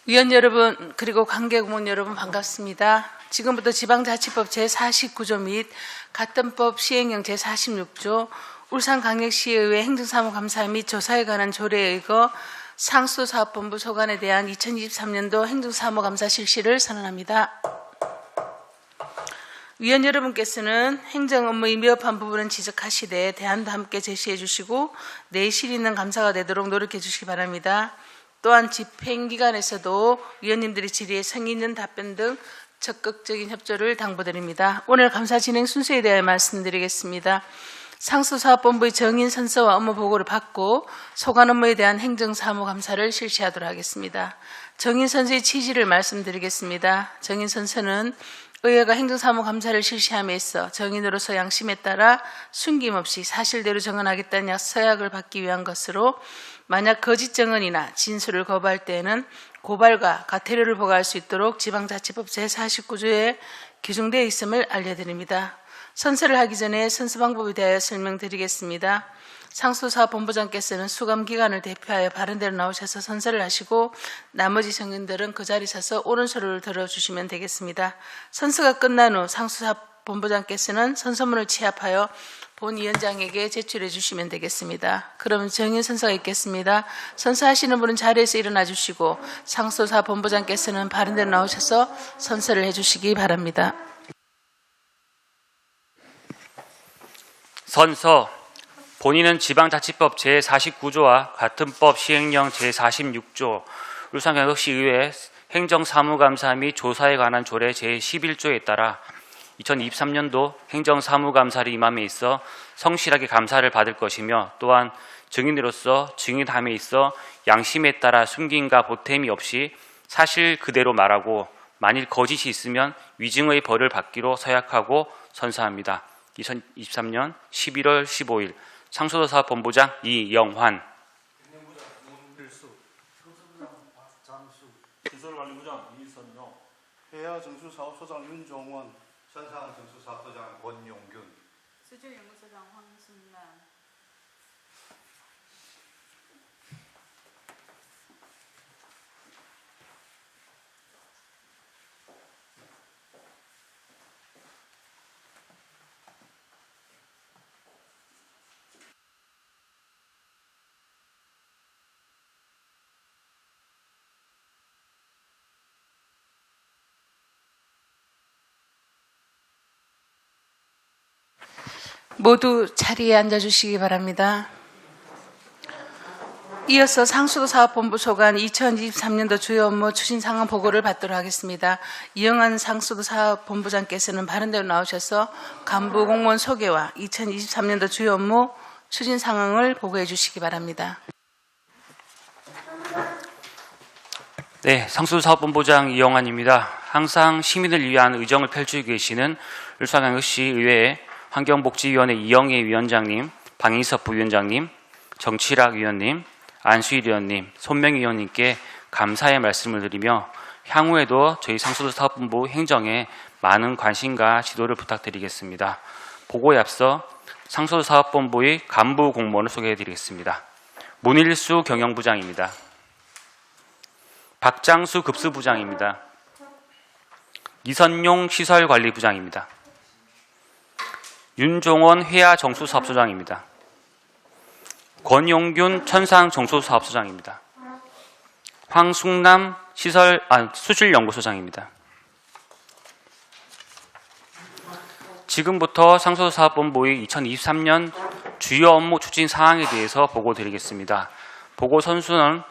위원 여러분 그리고 관계공무원 여러분 반갑습니다. 지금부터 지방자치법 제49조 및 같은 법 시행령 제46조 울산광역시의회 행정사무감사 및 조사에 관한 조례에 의거 상수사업본부 소관에 대한 2023년도 행정사무감사 실시를 선언합니다. 위원 여러분께서는 행정업무의 미흡한 부분은 지적하시되 대안도 함께 제시해 주시고 내실 있는 감사가 되도록 노력해 주시기 바랍니다. 또한 집행기관에서도 위원님들의 질의에 성의 있는 답변 등 적극적인 협조를 당부드립니다. 오늘 감사 진행 순서에 대하여 말씀드리겠습니다. 상수사업본부의 정인 선서와 업무 보고를 받고 소관 업무에 대한 행정사무감사를 실시하도록 하겠습니다. 정인 선서의 취지를 말씀드리겠습니다. 정인 선서는 의회가 행정사무감사를 실시함에 있어 정인으로서 양심에 따라 숨김없이 사실대로 정언하겠다는 서약을 받기 위한 것으로 만약 거짓 정언이나 진술을 거부할 때에는 고발과 가태료를 부과할 수 있도록 지방자치법 제49조에 규정되어 있음을 알려드립니다. 선서를 하기 전에 선서 방법에 대하여 설명드리겠습니다. 상수사업본부장께서는 수감기관을 대표하여 바른대로 나오셔서 선서를 하시고 나머지 정인들은 그 자리에 서서 옳은소리를 들어주시면 되겠습니다. 선서가 끝난 후 상수사업본부장께서는 선서문을 취합하여 본위원장에게 제출해 주시면 되겠습니다. 그럼 정인 선서가 있겠습니다. 선서하시는 분은 자리에서 일어나 주시고 상수사업본부장께서는 바른대로 나오셔서 선서를 해주시기 바랍니다. 선서. 본인은 지방자치법 제49조와 같은 법 시행령 제46조, 울산광역시의회 행정사무감사 및 조사에 관한 조례 제11조에 따라 2023년도 행정사무감사를 임함에 있어 성실하게 감사를 받을 것이며 또한 증인으로서 증인함에 있어 양심에 따라 숨김과 보탬이 없이 사실 그대로 말하고 만일 거짓이 있으면 위증의 벌을 받기로 서약하고 선서합니다. 2023년 11월 15일 상수사업본부장 이영환. 문필수, 상수부장 박장수, 시설관리부장 이선용, 해야정수사업소장 윤종원, 천상정수사업소장 권용균, 수주연구소장 황순란. 모두 자리에 앉아주시기 바랍니다. 이어서 상수도사업본부 소관 2023년도 주요 업무 추진 상황 보고를 받도록 하겠습니다. 이영환 상수도사업본부장께서는 바른대로 나오셔서 간부 공무원 소개와 2023년도 주요 업무 추진 상황을 보고해 주시기 바랍니다. 네, 상수사업본부장 이영환입니다. 항상 시민을 위한 의정을 펼치고 계시는 울산광역시 의회의 환경복지위원회 이영애 위원장님, 방인섭 부위원장님, 정치락 위원님, 안수일 위원님, 손명희 위원님께 감사의 말씀을 드리며 향후에도 저희 상수도사업본부 행정에 많은 관심과 지도를 부탁드리겠습니다. 보고에 앞서 상수도사업본부의 간부 공무원을 소개해드리겠습니다. 문일수 경영부장입니다. 박장수 급수부장입니다. 이선용 시설관리부장입니다. 윤종원 회화정수사업소장입니다. 권용균 천상정수사업소장입니다. 황숙남 수실연구소장입니다. 지금부터 상수도사업본부의 2023년 주요 업무 추진 사항에 대해서 보고드리겠습니다. 보고 선수는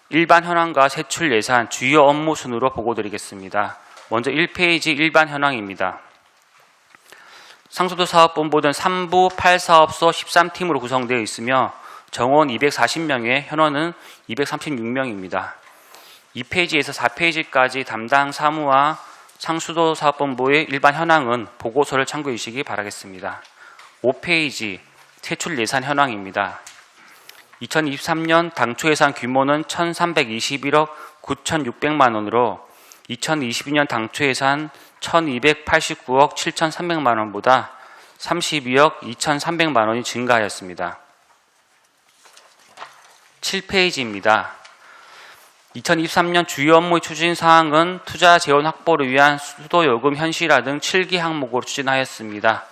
일반 현황과 세출 예산 주요 업무 순으로 보고드리겠습니다. 먼저 1페이지 일반 현황입니다. 상수도사업본부는 3부 8사업소 13팀으로 구성되어 있으며 정원 240명에 현원은 236명입니다. 2페이지에서 4페이지까지 담당 사무와 상수도사업본부의 일반 현황은 보고서를 참고해 주시기 바라겠습니다. 5페이지 세출 예산 현황입니다. 2023년 당초 예산 규모는 1,321억 9,600만 원으로 2022년 당초 예산 1,289억 7,300만 원보다 32억 2,300만 원이 증가하였습니다. 7페이지입니다. 2023년 주요 업무 추진 사항은 투자 재원 확보를 위한 수도 요금 현실화 등 7기 항목으로 추진하였습니다.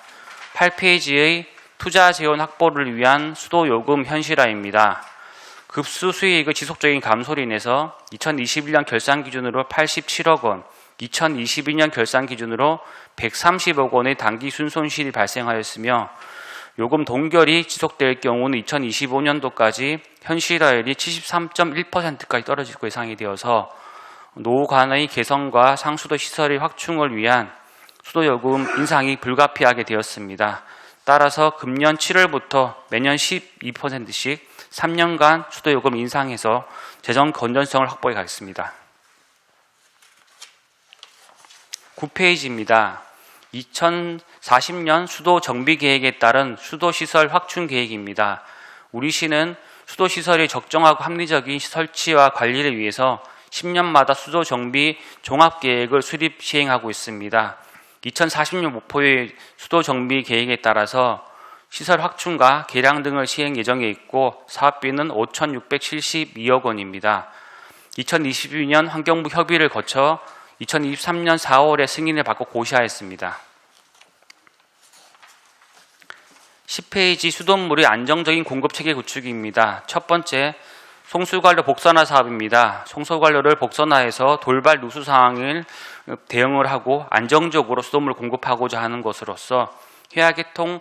8페이지의 투자 재원 확보를 위한 수도 요금 현실화입니다. 급수 수익의 지속적인 감소로 인해서 2021년 결산 기준으로 87억 원, 2022년 결산 기준으로 130억 원의 단기 순손실이 발생하였으며 요금 동결이 지속될 경우는 2025년도까지 현실화율이 73.1%까지 떨어질 예상이 되어서 노후 관의 개선과 상수도 시설의 확충을 위한 수도요금 인상이 불가피하게 되었습니다. 따라서 금년 7월부터 매년 12%씩 3년간 수도요금 인상해서 재정 건전성을 확보해 가겠습니다. 9페이지입니다. 2040년 수도 정비 계획에 따른 수도시설 확충 계획입니다. 우리 시는 수도시설의 적정하고 합리적인 설치와 관리를 위해서 10년마다 수도 정비 종합계획을 수립 시행하고 있습니다. 2040년 목표의 수도 정비 계획에 따라서 시설 확충과 개량 등을 시행 예정에 있고 사업비는 5,672억 원입니다. 2022년 환경부 협의를 거쳐 2023년 4월에 승인을 받고 고시하였습니다. 10페이지 수돗물의 안정적인 공급체계 구축입니다. 첫 번째, 송수관로 복선화 사업입니다. 송수관로를 복선화해서 돌발 누수 상황을 대응을 하고 안정적으로 수돗물을 공급하고자 하는 것으로서 해야계통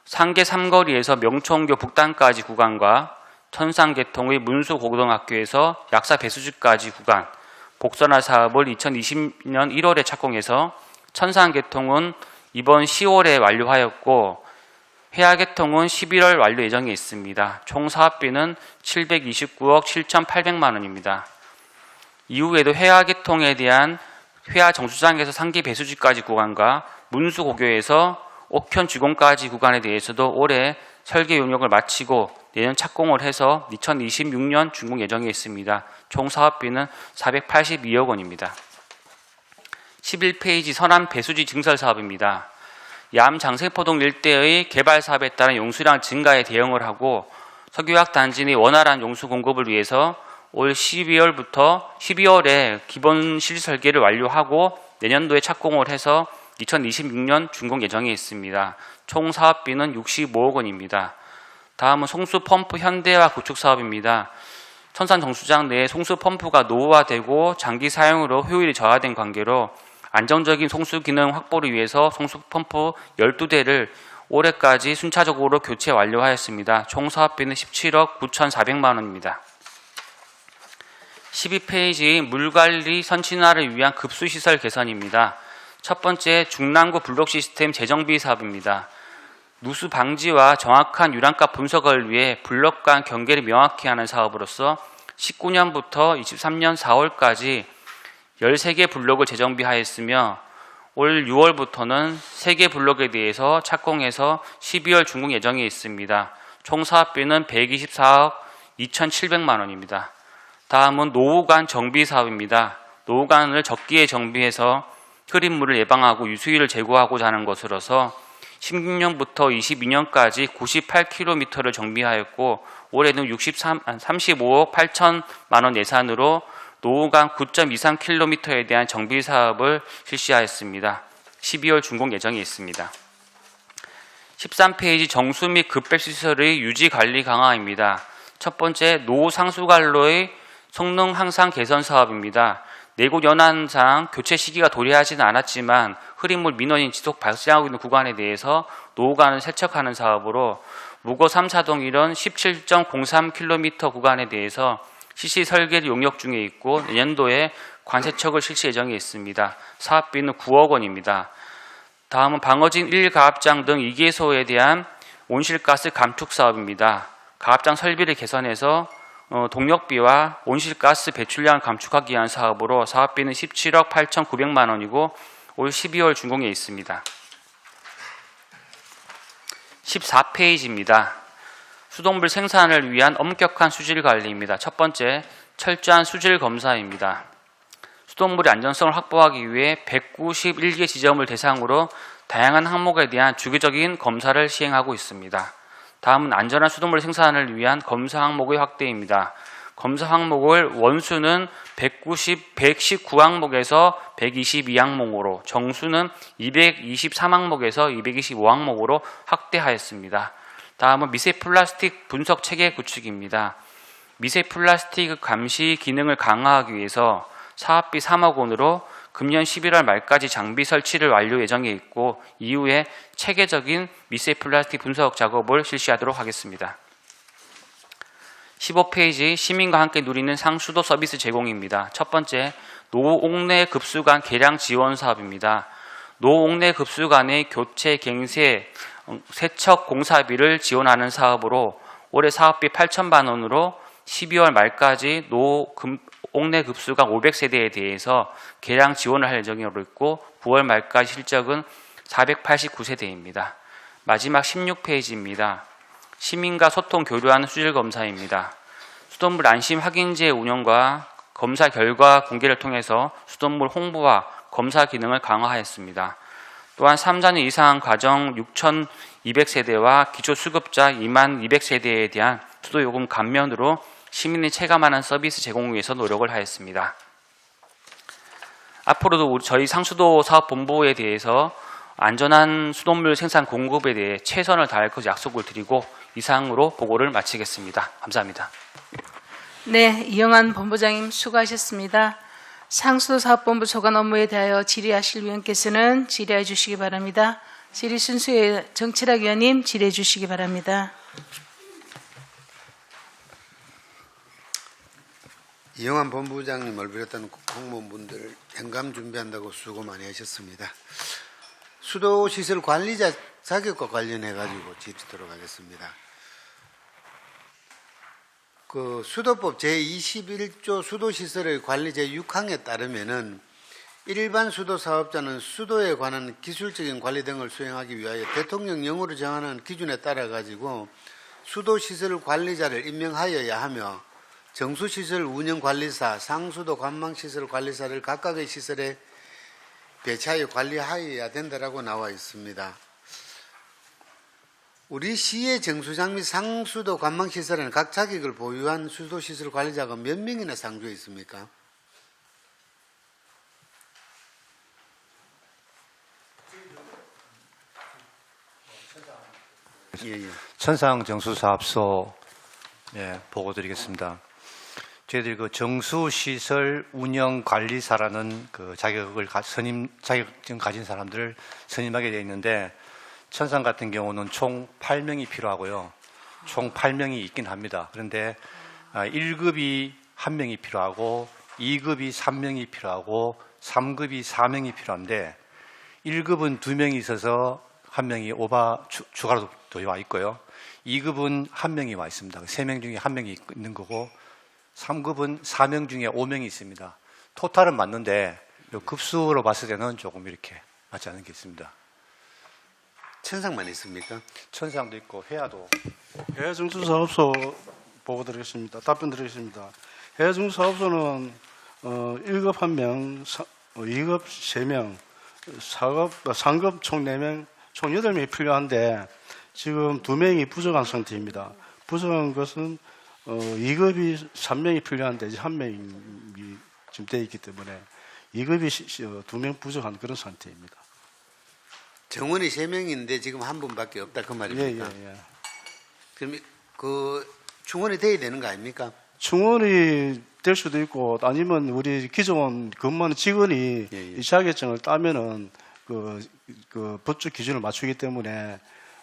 상계 3거리에서 명초원교 북단까지 구간과 천상계통의 문수고등학교에서 약사 배수지까지 구간 복선화 사업을 2020년 1월에 착공해서 천상계통은 이번 10월에 완료하였고 해야계통은 11월 완료 예정에 있습니다. 총 사업비는 729억 7,800만 원입니다. 이후에도 해야계통에 대한 회화 정수장에서 상계 배수지까지 구간과 문수고교에서 옥현 주공까지 구간에 대해서도 올해 설계 용역을 마치고 내년 착공을 해서 2026년 준공 예정에 있습니다. 총 사업비는 482억 원입니다. 11페이지 서남 배수지 증설 사업입니다. 얌 장세포동 일대의 개발 사업에 따른 용수량 증가에 대응을 하고 석유화학 단지 내 원활한 용수 공급을 위해서 올 12월에 기본 실지 설계를 완료하고 내년도에 착공을 해서 2026년 준공 예정에 있습니다. 총 사업비는 65억 원입니다. 다음은 송수펌프 현대화 구축 사업입니다. 천산 정수장 내에 송수펌프가 노후화되고 장기 사용으로 효율이 저하된 관계로 안정적인 송수 기능 확보를 위해서 송수펌프 12대를 올해까지 순차적으로 교체 완료하였습니다. 총 사업비는 17억 9,400만 원입니다. 12페이지 물관리 선진화를 위한 급수시설 개선입니다. 첫 번째, 중랑구 블록 시스템 재정비 사업입니다. 누수 방지와 정확한 유량가 분석을 위해 블록 간 경계를 명확히 하는 사업으로서 19년부터 23년 4월까지 13개 블록을 재정비하였으며 올 6월부터는 3개 블록에 대해서 착공해서 12월 준공 예정에 있습니다. 총 사업비는 124억 2,700만 원입니다. 다음은 노후관 정비 사업입니다. 노후관을 적기에 정비해서 흐린 물을 예방하고 유수위를 제고하고자 하는 것으로서 16년부터 22년까지 98km를 정비하였고 올해는 35억 8천만 원 예산으로 노후관 9.23km에 대한 정비 사업을 실시하였습니다. 12월 준공 예정에 있습니다. 13페이지 정수 및 급배수시설의 유지 관리 강화입니다. 첫 번째, 노후 상수관로의 성능 향상 개선 사업입니다. 내곳 연한상 교체 시기가 도래하지는 않았지만 흐린물 민원이 지속 발생하고 있는 구간에 대해서 노후관을 세척하는 사업으로 무거 3차동 일원 17.03km 구간에 대해서 실시 설계를 용역 중에 있고 내년도에 관세척을 실시 예정에 있습니다. 사업비는 9억 원입니다. 다음은 방어진 1가압장 등 2개소에 대한 온실가스 감축 사업입니다. 가압장 설비를 개선해서 동력비와 온실가스 배출량을 감축하기 위한 사업으로 사업비는 17억 8,900만 원이고 올 12월 준공에 있습니다. 14페이지입니다. 수돗물 생산을 위한 엄격한 수질 관리입니다. 첫 번째, 철저한 수질 검사입니다. 수돗물의 안전성을 확보하기 위해 191개 지점을 대상으로 다양한 항목에 대한 주기적인 검사를 시행하고 있습니다. 다음은 안전한 수돗물 생산을 위한 검사 항목의 확대입니다. 검사 항목을 원수는 119항목에서 122항목으로, 정수는 223항목에서 225항목으로 확대하였습니다. 다음은 미세 플라스틱 분석 체계 구축입니다. 미세 플라스틱 감시 기능을 강화하기 위해서 사업비 3억 원으로 금년 11월 말까지 장비 설치를 완료 예정에 있고 이후에 체계적인 미세 플라스틱 분석 작업을 실시하도록 하겠습니다. 15페이지 시민과 함께 누리는 상수도 서비스 제공입니다. 첫 번째, 노옥내 급수관 개량 지원 사업입니다. 노옥내 급수관의 교체, 갱세, 세척 공사비를 지원하는 사업으로 올해 사업비 8천만 원으로 12월 말까지 옥내 급수관 500세대에 대해서 개량 지원을 할 예정으로 있고 9월 말까지 실적은 489세대입니다. 마지막 16페이지입니다. 시민과 소통 교류하는 수질 검사입니다. 수돗물 안심 확인제 운영과 검사 결과 공개를 통해서 수돗물 홍보와 검사 기능을 강화하였습니다. 또한 3자녀 이상 가정 6,200세대와 기초수급자 22,200세대에 대한 수도요금 감면으로 시민이 체감하는 서비스 제공을 위해서 노력을 하였습니다. 앞으로도 저희 상수도 사업본부에 대해서 안전한 수돗물 생산 공급에 대해 최선을 다할 것을 약속을 드리고 이상으로 보고를 마치겠습니다. 감사합니다. 네, 이영환 본부장님 수고하셨습니다. 상수도 사업본부 소관 업무에 대하여 질의하실 위원께서는 질의해 주시기 바랍니다. 질의 순수에 정철학 위원님 질의해 주시기 바랍니다. 이영환 본부장님을 비롯한 공무원분들 현감 준비한다고 수고 많이 하셨습니다. 수도시설 관리자 자격과 관련해 가지고 질의하도록 하겠습니다. 그 수도법 제21조 수도시설의 관리 제6항에 따르면은 일반 수도 사업자는 수도에 관한 기술적인 관리 등을 수행하기 위하여 대통령령으로 정하는 기준에 따라 가지고 수도시설 관리자를 임명하여야 하며 정수시설 운영관리사, 상수도 관망시설관리사를 각각의 시설에 배치하여 관리하여야 된다라고 나와 있습니다. 우리 시의 정수장 및 상수도 관망시설에는 각 자격을 보유한 수도시설 관리자가 몇 명이나 상주해 있습니까? 예. 천상정수사업소 보고 드리겠습니다. 저희들이 그 정수시설 운영관리사라는 그 자격증 가진 사람들을 선임하게 되어 있는데 천상 같은 경우는 총 8명이 필요하고요. 총 8명이 있긴 합니다. 그런데 1급이 1명이 필요하고 2급이 3명이 필요하고 3급이 4명이 필요한데 1급은 2명이 있어서 1명이 추가로 와 있고요. 2급은 1명이 와 있습니다. 3명 중에 1명이 있는 거고 3급은 4명 중에 5명이 있습니다. 토탈은 맞는데 급수로 봤을 때는 조금 이렇게 맞지 않은 게 있습니다. 천상만 있습니까? 천상도 있고 회화도. 해외정수사업소 보고 드리겠습니다. 답변 드리겠습니다. 해외정수사업소는 1급 1명, 2급 3명, 3급 총 4명, 총 8명이 필요한데 지금 2명이 부족한 상태입니다. 부족한 것은 2급이 3명이 필요한데 이제 1명이 지금 되어 있기 때문에 2급이 2명 부족한 그런 상태입니다. 정원이 3명인데 지금 한 분밖에 없다 그 말입니까? 예. 그럼 그 충원이 돼야 되는 거 아닙니까? 충원이 될 수도 있고 아니면 우리 기존 근무하는 직원이 이 자격증을 따면은 그 법적 기준을 맞추기 때문에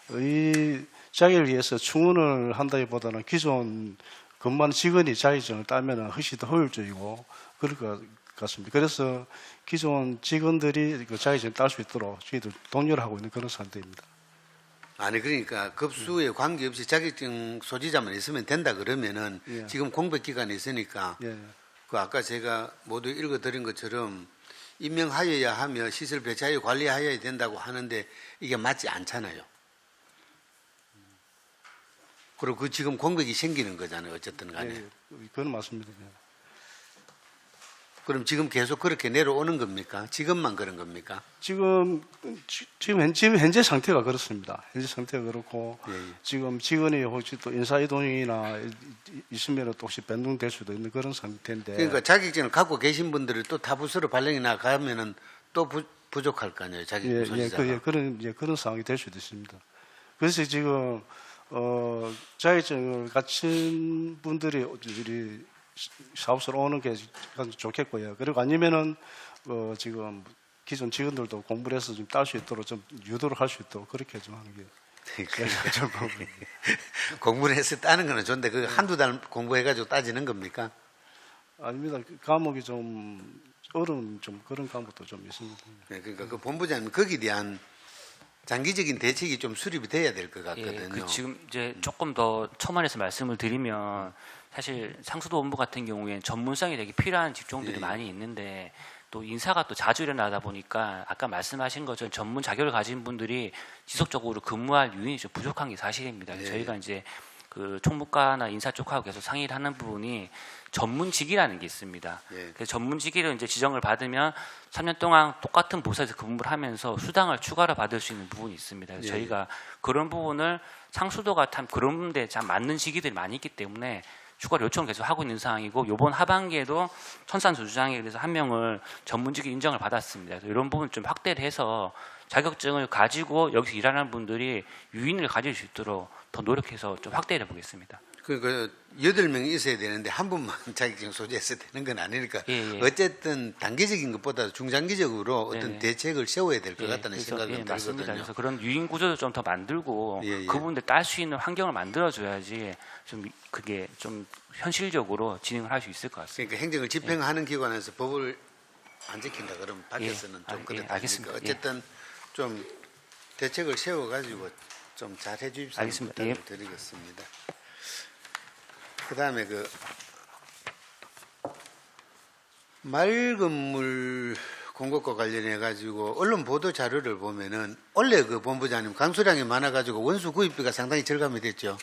이 자격을 위해서 충원을 한다기보다는 기존 근무하는 직원이 자격증을 따면은 훨씬 더 효율적이고 그럴 것 같습니다. 그래서 기존 직원들이 그 자격증을 딸 수 있도록 저희들 독려를 하고 있는 그런 상태입니다. 아니 그러니까 급수에 관계없이 자격증 소지자만 있으면 된다 그러면은 지금 공백 기간이 있으니까 그 아까 제가 모두 읽어드린 것처럼 임명하여야 하며 시설 배치하여 관리하여야 된다고 하는데 이게 맞지 않잖아요. 그리고 그 지금 공백이 생기는 거잖아요. 어쨌든 간에. 그건 맞습니다. 그럼 지금 계속 그렇게 내려오는 겁니까? 지금만 그런 겁니까? 지금 현재 상태가 그렇습니다. 현재 상태가 그렇고 예, 예. 지금 직원이 혹시 또 인사 이동이나 있으면 또 혹시 변동될 수도 있는 그런 상태인데. 그러니까 자격증을 갖고 계신 분들이 또 타부서로 발령이 나가면은 또 부족할 거 아니에요, 자격증 소지자가. 그런 상황이 될 수도 있습니다. 그래서 지금 자격증을 갖춘 분들이 우리 사업소로 오는 게 가장 좋겠고요. 그리고 아니면은 지금 기존 직원들도 공부를 해서 좀 딸 수 있도록 좀 유도를 할 수 있도록 그렇게 좀 하는 게 제일 방법입니다. 공부를 해서 따는 거는 좋은데 그 한두 달 공부해가지고 따지는 겁니까? 아닙니다. 그 과목이 좀 어려운 좀 그런 과목도 좀 있습니다. 네, 그러니까 그 본부장님 거기에 대한 장기적인 대책이 좀 수립이 돼야 될 것 예, 같거든요. 그 지금 이제 조금 더 첨언해서 말씀을 드리면 사실 상수도 본부 같은 경우에는 전문성이 되게 필요한 직종들이 예, 예. 많이 있는데 또 인사가 또 자주 일어나다 보니까 아까 말씀하신 것처럼 전문 자격을 가진 분들이 지속적으로 근무할 유인이 좀 부족한 게 사실입니다. 예, 저희가 이제 그 총무과나 인사 쪽하고 계속 상의를 하는 부분이 전문직이라는 게 있습니다. 예. 그래서 전문직위를 이제 지정을 받으면 3년 동안 똑같은 부서에서 근무를 하면서 수당을 추가로 받을 수 있는 부분이 있습니다. 그래서 예. 저희가 그런 부분을 상수도가 참 그런 데 참 맞는 시기들이 많이 있기 때문에 추가로 요청을 계속 하고 있는 상황이고 이번 하반기에도 천산수주장에 대해서 한 명을 전문직위 인정을 받았습니다. 그래서 이런 부분 좀 확대를 해서 자격증을 가지고 여기서 일하는 분들이 유인을 가질 수 있도록 더 노력해서 좀 확대를 해보겠습니다. 그러니까 8명이 있어야 되는데 한 분만 자격증 소지해서 되는 건 아니니까 예, 예. 어쨌든 단기적인 것보다 중장기적으로 어떤 네네. 대책을 세워야 될 것 예, 같다는 그래서, 생각이 맞습니다. 들거든요. 그래서 그런 유인 구조도 좀 더 만들고 예, 예. 그분들 딸 수 있는 환경을 만들어줘야지 좀 그게 좀 현실적으로 진행을 할 수 있을 것 같습니다. 그러니까 행정을 집행하는 기관에서 법을 안 지킨다 그러면 밖에서는 예. 좀 예, 그렇다. 알겠습니다. 그러니까 어쨌든 좀 대책을 세워가지고 좀 잘 해주십시오. 알겠습니다. 부탁을 예. 드리겠습니다. 그다음에 그 맑은 물 공급과 관련해 가지고 언론 보도 자료를 보면은 원래 그 본부장님 강수량이 많아가지고 원수 구입비가 상당히 절감이 됐죠.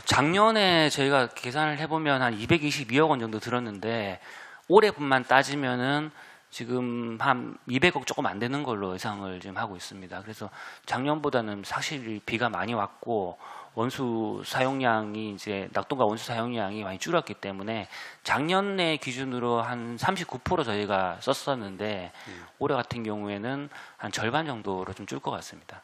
작년에 저희가 계산을 해보면 한 222억 원 정도 들었는데 올해분만 따지면은 지금 한 200억 조금 안 되는 걸로 예상을 지금 하고 있습니다. 그래서 작년보다는 사실 비가 많이 왔고 원수 사용량이 이제 낙동강 원수 사용량이 많이 줄었기 때문에 작년에 기준으로 한 39% 저희가 썼었는데 올해 같은 경우에는 한 절반 정도로 좀 줄 것 같습니다.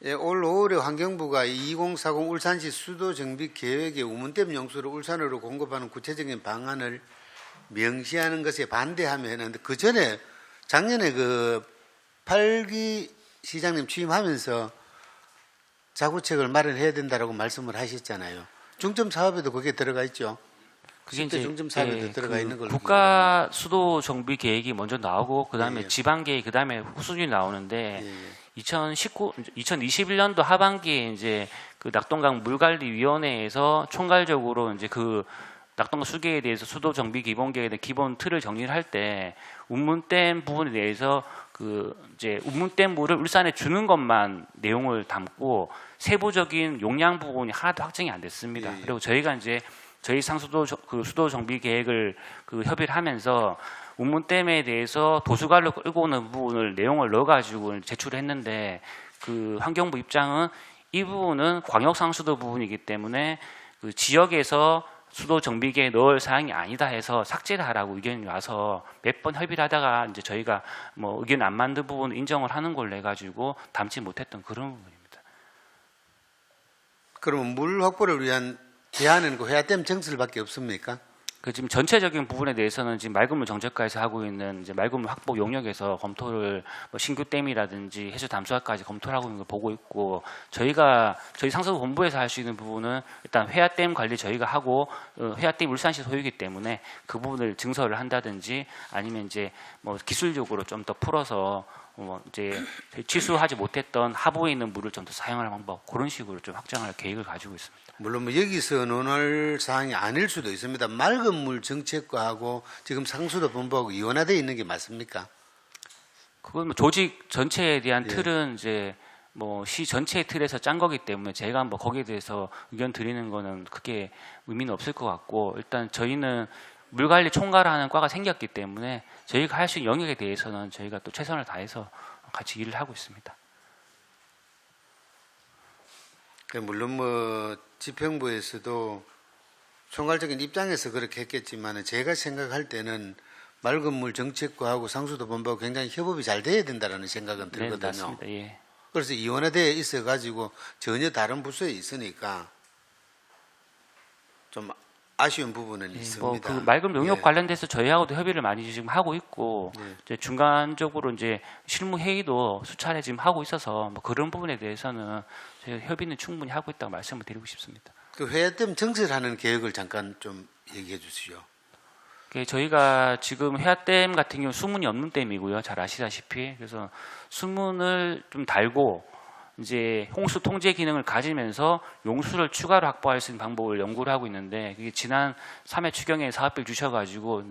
예, 올 5월에 환경부가 2040 울산시 수도 정비 계획의 우문댐 용수를 울산으로 공급하는 구체적인 방안을 명시하는 것에 반대하며 했는데 그 전에 작년에 그 8기 시장님 취임하면서 자구책을 마련해야 된다라고 말씀을 하셨잖아요. 중점 사업에도 그게 들어가 있죠. 그게 10대 중점 사업에도 들어가 있는 걸로 국가 수도 정비 계획이 먼저 나오고 그다음에 예, 예. 지방 계획 그다음에 후순위 나오는데 예, 예. 2021년도 하반기에 이제 그 낙동강 물관리위원회에서 총괄적으로 이제 그 낙동강 수계에 대해서 수도 정비 기본 계획에 대한 기본 틀을 정리를 할 때 운문댐 부분에 대해서 그 이제 운문댐 물을 울산에 주는 것만 내용을 담고 세부적인 용량 부분이 하나도 확정이 안 됐습니다. 예, 예. 그리고 저희가 이제 저희 상수도 그 수도 정비 계획을 그 협의를 하면서 운문댐에 대해서 도수관로 끌고 오는 부분을 내용을 넣어가지고 제출을 했는데 그 환경부 입장은 이 부분은 광역상수도 부분이기 때문에 그 지역에서 수도 정비계에 넣을 사항이 아니다 해서 삭제를 하라고 의견이 와서 몇 번 협의를 하다가 이제 저희가 뭐 의견 안 맞는 부분을 인정을 하는 걸로 해가지고 담지 못했던 그런 부분입니다. 그러면 물 확보를 위한 대안은 그 회화댐 정설밖에 없습니까? 그 지금 전체적인 부분에 대해서는 지금 맑은물 정책과에서 하고 있는 이제 맑은물 확보 용역에서 검토를 뭐 신규 댐이라든지 해수 담수화까지 검토를 하고 있는 걸 보고 있고 저희 상수도 본부에서 할 수 있는 부분은 일단 회화댐 관리 저희가 하고 회화댐 울산시 소유이기 때문에 그 부분을 증설을 한다든지 아니면 이제 뭐 기술적으로 좀 더 풀어서 이제 취수하지 못했던 하부에 있는 물을 좀 더 사용할 방법 그런 식으로 좀 확장할 계획을 가지고 있습니다. 물론 뭐 여기서 논할 사항이 아닐 수도 있습니다. 맑은 물 정책과하고 지금 상수도 본부하고 이원화되어 있는 게 맞습니까? 그건 뭐 조직 전체에 대한 예. 틀은 이제 뭐 시 전체의 틀에서 짠 거기 때문에 제가 뭐 거기에 대해서 의견 드리는 거는 크게 의미는 없을 것 같고 일단 저희는 물관리 총괄하는 과가 생겼기 때문에 저희가 할 수 있는 영역에 대해서는 저희가 또 최선을 다해서 같이 일을 하고 있습니다. 물론 뭐 집행부에서도 총괄적인 입장에서 그렇게 했겠지만 제가 생각할 때는 맑은 물 정책과하고 상수도 본부하고 굉장히 협업이 잘 돼야 된다라는 생각은 네, 들거든요. 맞습니다. 예. 그래서 이원화되어 있어가지고 전혀 다른 부서에 있으니까 좀 아쉬운 부분은 있습니다. 뭐그 맑은 용역 예. 관련돼서 저희하고도 협의를 많이 지금 하고 있고 이제 중간적으로 이제 실무 회의도 수차례 지금 하고 있어서 뭐 그런 부분에 대해서는 저희가 협의는 충분히 하고 있다고 말씀을 드리고 싶습니다. 그 회화댐 증설하는 계획을 잠깐 좀 얘기해 주시죠. 저희가 지금 회화댐 같은 경우 수문이 없는 댐이고요. 잘 아시다시피 그래서 수문을 좀 달고 이제 홍수 통제 기능을 가지면서 용수를 추가로 확보할 수 있는 방법을 연구를 하고 있는데 그게 지난 3회 추경에 사업비를 주셔가지고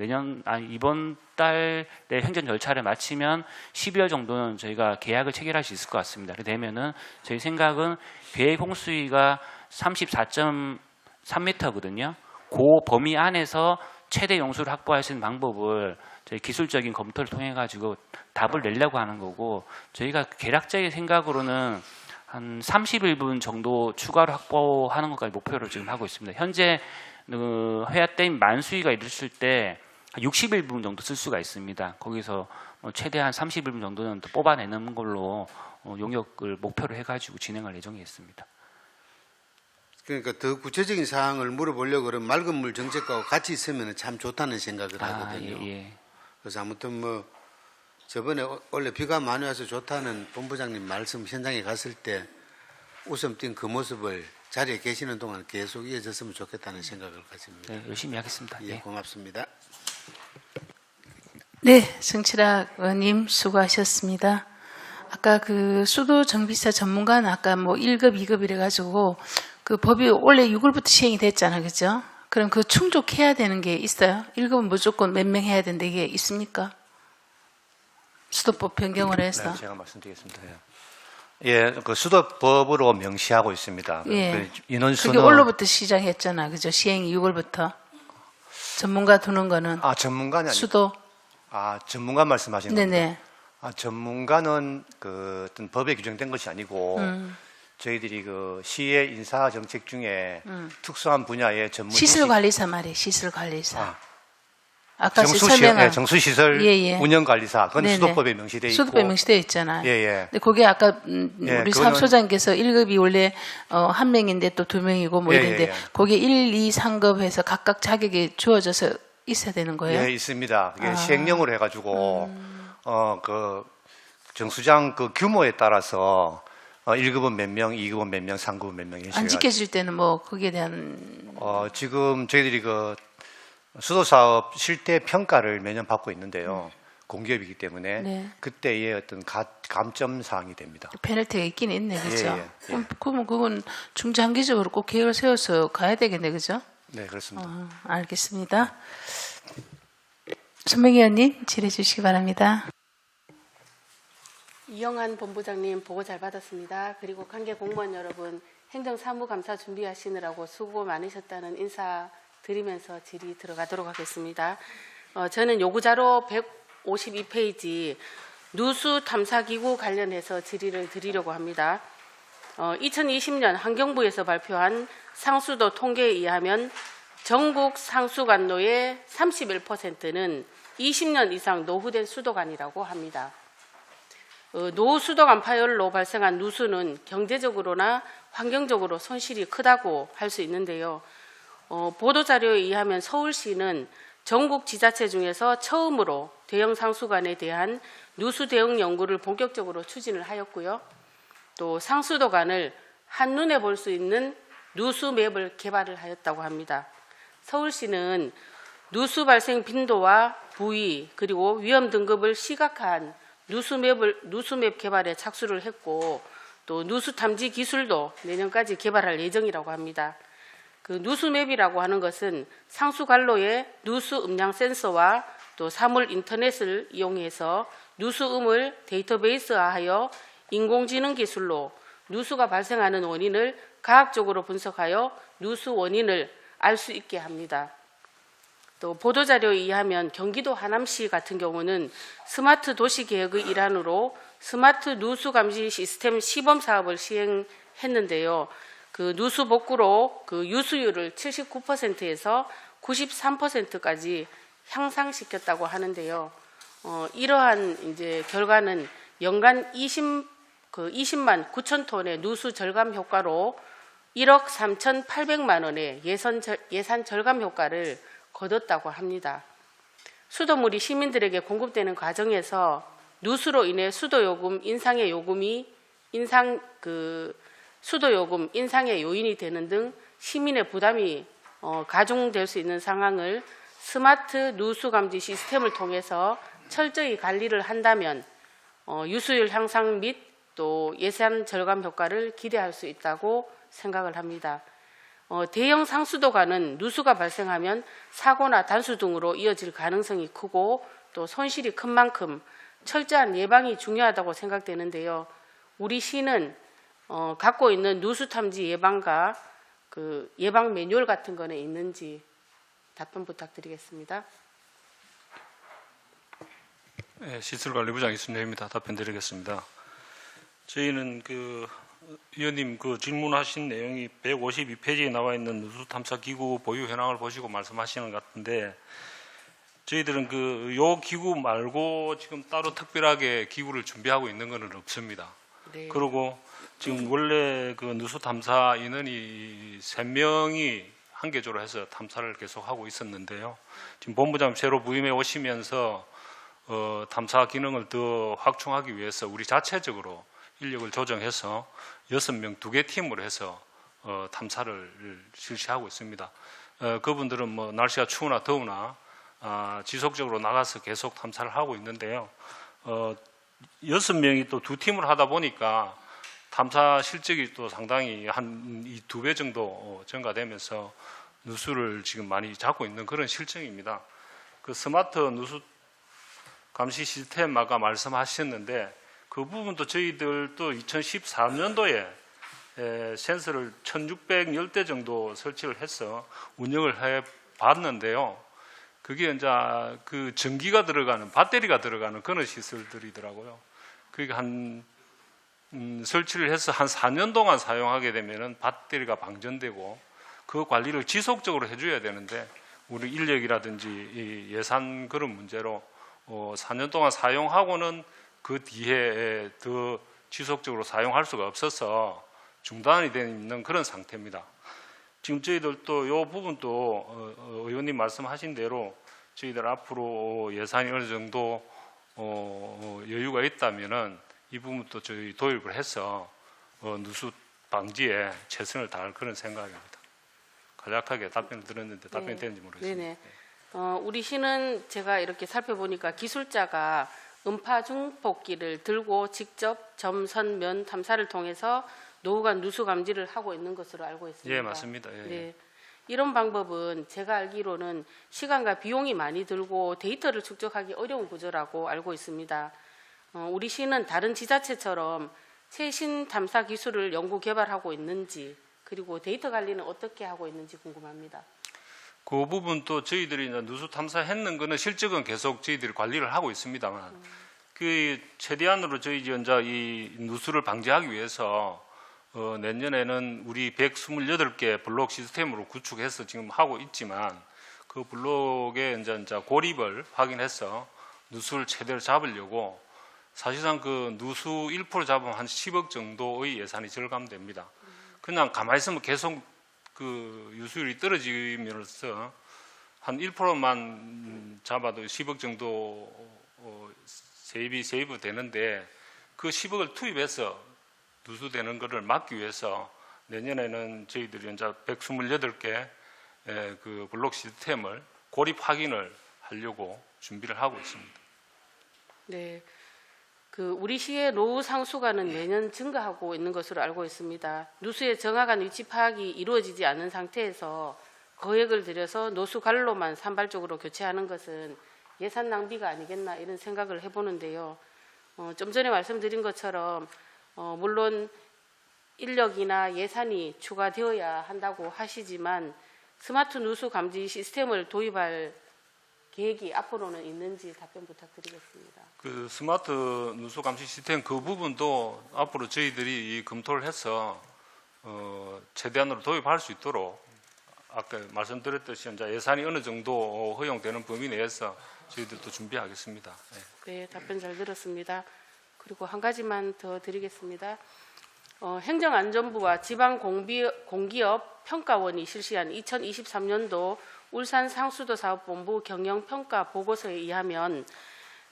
이번 달에 행정 절차를 마치면 12월 정도는 저희가 계약을 체결할 수 있을 것 같습니다. 그렇게 되면은 저희 생각은 계획 홍수위가 34.3m거든요. 그 범위 안에서 최대 용수를 확보할 수 있는 방법을 저희 기술적인 검토를 통해 가지고 답을 내려고 하는 거고 저희가 계략적인 생각으로는 한 31분 정도 추가로 확보하는 것까지 목표로 지금 하고 있습니다. 현재 회화댐 만수위가 이르렀을 때 61분 정도 쓸 수가 있습니다. 거기서 최대한 31분 정도는 더 뽑아내는 걸로 용역을 목표로 해가지고 진행할 예정이 있습니다. 그러니까 더 구체적인 사항을 물어보려고 그러면 맑은 물 정책과 같이 있으면 참 좋다는 생각을 하거든요. 예. 그래서 아무튼 뭐 저번에 원래 비가 많이 와서 좋다는 본부장님 말씀 현장에 갔을 때 웃음 띈 그 모습을 자리에 계시는 동안 계속 이어졌으면 좋겠다는 생각을 가집니다. 네, 열심히 하겠습니다. 예, 고맙습니다. 네, 성칠학 의원님 수고하셨습니다. 아까 그 수도 정비사 전문가는 아까 뭐 1급, 2급 이래가지고 그 법이 원래 6월부터 시행이 됐잖아, 그죠? 그럼 그 충족해야 되는 게 있어요? 1급은 무조건 몇 명 해야 되는데 이게 있습니까? 수도법 변경을 해서. 네, 제가 말씀드리겠습니다. 예, 그 수도법으로 명시하고 있습니다. 예. 그 인원수는 그게 올로부터 시작했잖아, 그죠? 시행이 6월부터. 전문가 두는 거는 전문가는 아니 수도. 전문가 말씀하시는 겁니다. 네네. 전문가는 그 어떤 법에 규정된 것이 아니고 저희들이 그 시의 인사 정책 중에 특수한 분야의 전문 시설관리사 말이에요, 시설관리사. 아까 정수시설, 설명한 정수시설 예. 운영관리사 그건 네네. 수도법에 명시되어 있고 수도법에 명시되어 있잖아요. 예. 근데 거기 아까 예, 우리 그거는- 사업소장께서 1급이 원래 한 명인데 또 2명이고 뭐 예, 이런데 예. 거기에 1, 2, 3급 해서 각각 자격이 주어져서 있어야 되는 거예요? 예, 있습니다. 그게 시행령으로 해가지고 그 정수장 그 규모에 따라서 1급은 몇 명, 2급은 몇 명, 3급은 몇 명 이런 안 식으로 지켜질 때는 뭐 거기에 대한 지금 저희들이 그 수도사업 실태 평가를 매년 받고 있는데요. 공기업이기 때문에 네. 그때의 어떤 감점 사항이 됩니다. 페널티가 있긴 있네, 그죠? 예. 그러면 그건 중장기적으로 꼭 계획을 세워서 가야 되겠네, 그죠? 네, 그렇습니다. 알겠습니다. 손명희 의원님 질의해 주시기 바랍니다. 이영한 본부장님 보고 잘 받았습니다. 그리고 관계 공무원 여러분 행정사무감사 준비하시느라고 수고 많으셨다는 인사 드리면서 질의 들어가도록 하겠습니다. 저는 요구자료 152페이지 누수 탐사기구 관련해서 질의를 드리려고 합니다. 2020년 환경부에서 발표한 상수도 통계에 의하면 전국 상수관로의 31%는 20년 이상 노후된 수도관이라고 합니다. 노후수도관 파열로 발생한 누수는 경제적으로나 환경적으로 손실이 크다고 할 수 있는데요. 보도자료에 의하면 서울시는 전국 지자체 중에서 처음으로 대형 상수관에 대한 누수 대응 연구를 본격적으로 추진을 하였고요. 또 상수도관을 한눈에 볼 수 있는 누수맵을 개발을 하였다고 합니다. 서울시는 누수 발생 빈도와 부위 그리고 위험 등급을 시각화한 누수맵 개발에 착수를 했고 또 누수 탐지 기술도 내년까지 개발할 예정이라고 합니다. 그 누수맵이라고 하는 것은 상수관로의 누수 음량 센서와 또 사물 인터넷을 이용해서 누수음을 데이터베이스화하여 인공지능 기술로 누수가 발생하는 원인을 과학적으로 분석하여 누수 원인을 알 수 있게 합니다. 또 보도자료에 의하면 경기도 하남시 같은 경우는 스마트 도시 계획의 일환으로 스마트 누수 감시 시스템 시범 사업을 시행했는데요. 그 누수 복구로 그 유수율을 79%에서 93%까지 향상시켰다고 하는데요. 이러한 이제 결과는 연간 20만 9천 톤의 누수 절감 효과로 1억 3,800만 원의 예산 절감 효과를 거뒀다고 합니다. 수도물이 시민들에게 공급되는 과정에서 누수로 인해 수도요금 인상의 요인이 되는 등 시민의 부담이 가중될 수 있는 상황을 스마트 누수 감지 시스템을 통해서 철저히 관리를 한다면 유수율 향상 및 또 예산 절감 효과를 기대할 수 있다고 생각을 합니다. 대형 상수도관은 누수가 발생하면 사고나 단수 등으로 이어질 가능성이 크고 또 손실이 큰 만큼 철저한 예방이 중요하다고 생각되는데요. 우리 시는 갖고 있는 누수 탐지 예방과 그 예방 매뉴얼 같은 거는 있는지 답변 부탁드리겠습니다. 네, 시설관리부장 이순례입니다. 답변드리겠습니다. 저희는 위원님 질문하신 내용이 152페이지에 나와 있는 누수 탐사 기구 보유 현황을 보시고 말씀하시는 것 같은데, 저희들은 요 기구 말고 지금 따로 특별하게 기구를 준비하고 있는 것은 없습니다. 네. 그리고 지금 원래 누수 탐사 인원이 3명이 한 개조로 해서 탐사를 계속 하고 있었는데요. 지금 본부장 새로 부임해 오시면서 탐사 기능을 더 확충하기 위해서 우리 자체적으로 인력을 조정해서 6명 2개 팀으로 해서 탐사를 실시하고 있습니다. 그분들은 날씨가 추우나 더우나 지속적으로 나가서 계속 탐사를 하고 있는데요. 6명이 또 2팀을 하다 보니까 탐사 실적이 또 상당히 한 2배 정도 증가되면서 누수를 지금 많이 잡고 있는 그런 실정입니다. 스마트 누수 감시 시스템 아까 말씀하셨는데, 그 부분도 저희들도 2014년도에 센서를 1610대 정도 설치를 해서 운영을 해 봤는데요. 그게 이제 전기가 들어가는, 배터리가 들어가는 그런 시설들이더라고요. 그게 설치를 해서 한 4년 동안 사용하게 되면은 배터리가 방전되고 그 관리를 지속적으로 해줘야 되는데, 우리 인력이라든지 예산 그런 문제로 4년 동안 사용하고는 그 뒤에 더 지속적으로 사용할 수가 없어서 중단이 되어 있는 그런 상태입니다. 지금 저희들도 이 부분도 의원님 말씀하신 대로 저희들 앞으로 예산이 어느 정도 여유가 있다면은 이 부분도 저희 도입을 해서 누수 방지에 최선을 다할 그런 생각입니다. 간략하게 답변을 드렸는데 답변이 되는지 모르겠습니다. 네네. 우리 시는 제가 이렇게 살펴보니까 기술자가 음파 중폭기를 들고 직접 점선 면 탐사를 통해서 노후관 누수 감지를 하고 있는 것으로 알고 있습니다. 예, 맞습니다. 예. 네. 이런 방법은 제가 알기로는 시간과 비용이 많이 들고 데이터를 축적하기 어려운 구조라고 알고 있습니다. 우리 시는 다른 지자체처럼 최신 탐사 기술을 연구 개발하고 있는지, 그리고 데이터 관리는 어떻게 하고 있는지 궁금합니다. 그 부분도 저희들이 누수 탐사했는 거는 실적은 계속 저희들이 관리를 하고 있습니다만, 최대한으로 저희 이제 이 누수를 방지하기 위해서 내년에는 우리 128개 블록 시스템으로 구축해서 지금 하고 있지만, 그 블록의 이제 고립을 확인해서 누수를 최대로 잡으려고 사실상 누수 1% 잡으면 한 10억 정도의 예산이 절감됩니다. 그냥 가만히 있으면 계속 유수율이 떨어지면서 한 1%만 잡아도 10억 정도 세이브 되는데, 그 10억을 투입해서 누수되는 것을 막기 위해서 내년에는 저희들이 이제 128개 그 블록 시스템을 고립 확인을 하려고 준비를 하고 있습니다. 네. 우리 시의 노후 상수가는 매년 증가하고 있는 것으로 알고 있습니다. 누수의 정확한 위치 파악이 이루어지지 않은 상태에서 거액을 들여서 노수 관로만 산발적으로 교체하는 것은 예산 낭비가 아니겠나 이런 생각을 해보는데요. 좀 전에 말씀드린 것처럼 물론 인력이나 예산이 추가되어야 한다고 하시지만 스마트 누수 감지 시스템을 도입할 계획이 앞으로는 있는지 답변 부탁드리겠습니다. 그 스마트 누수 감시 시스템 그 부분도 앞으로 저희들이 이 검토를 해서 최대한으로 도입할 수 있도록 아까 말씀드렸듯이 이제 예산이 어느 정도 허용되는 범위 내에서 저희들도 준비하겠습니다. 네, 답변 잘 들었습니다. 그리고 한 가지만 더 드리겠습니다. 행정안전부와 지방공기업 평가원이 실시한 2023년도 울산 상수도 사업본부 경영평가 보고서에 의하면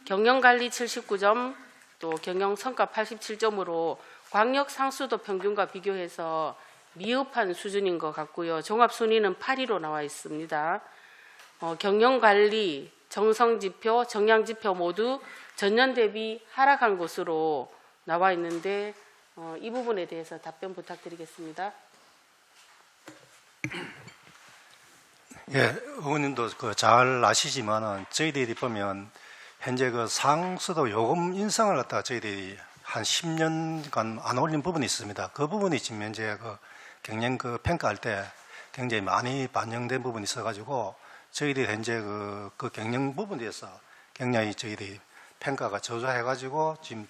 경영관리 79점, 또 경영성과 87점으로 광역 상수도 평균과 비교해서 미흡한 수준인 것 같고요. 종합순위는 8위로 나와 있습니다. 경영관리, 정성지표, 정량지표 모두 전년 대비 하락한 것으로 나와 있는데 이 부분에 대해서 답변 부탁드리겠습니다. 예, 의원님도 잘 아시지만은 저희들이 보면 현재 상수도 요금 인상을 갖다가 저희들이 한 10년간 안 올린 부분이 있습니다. 그 부분이 지금 현재 경영 평가할 때 굉장히 많이 반영된 부분이 있어가지고 저희들이 현재 그 경영 부분에 대해서 굉장히 저희들이 평가가 저조해가지고 지금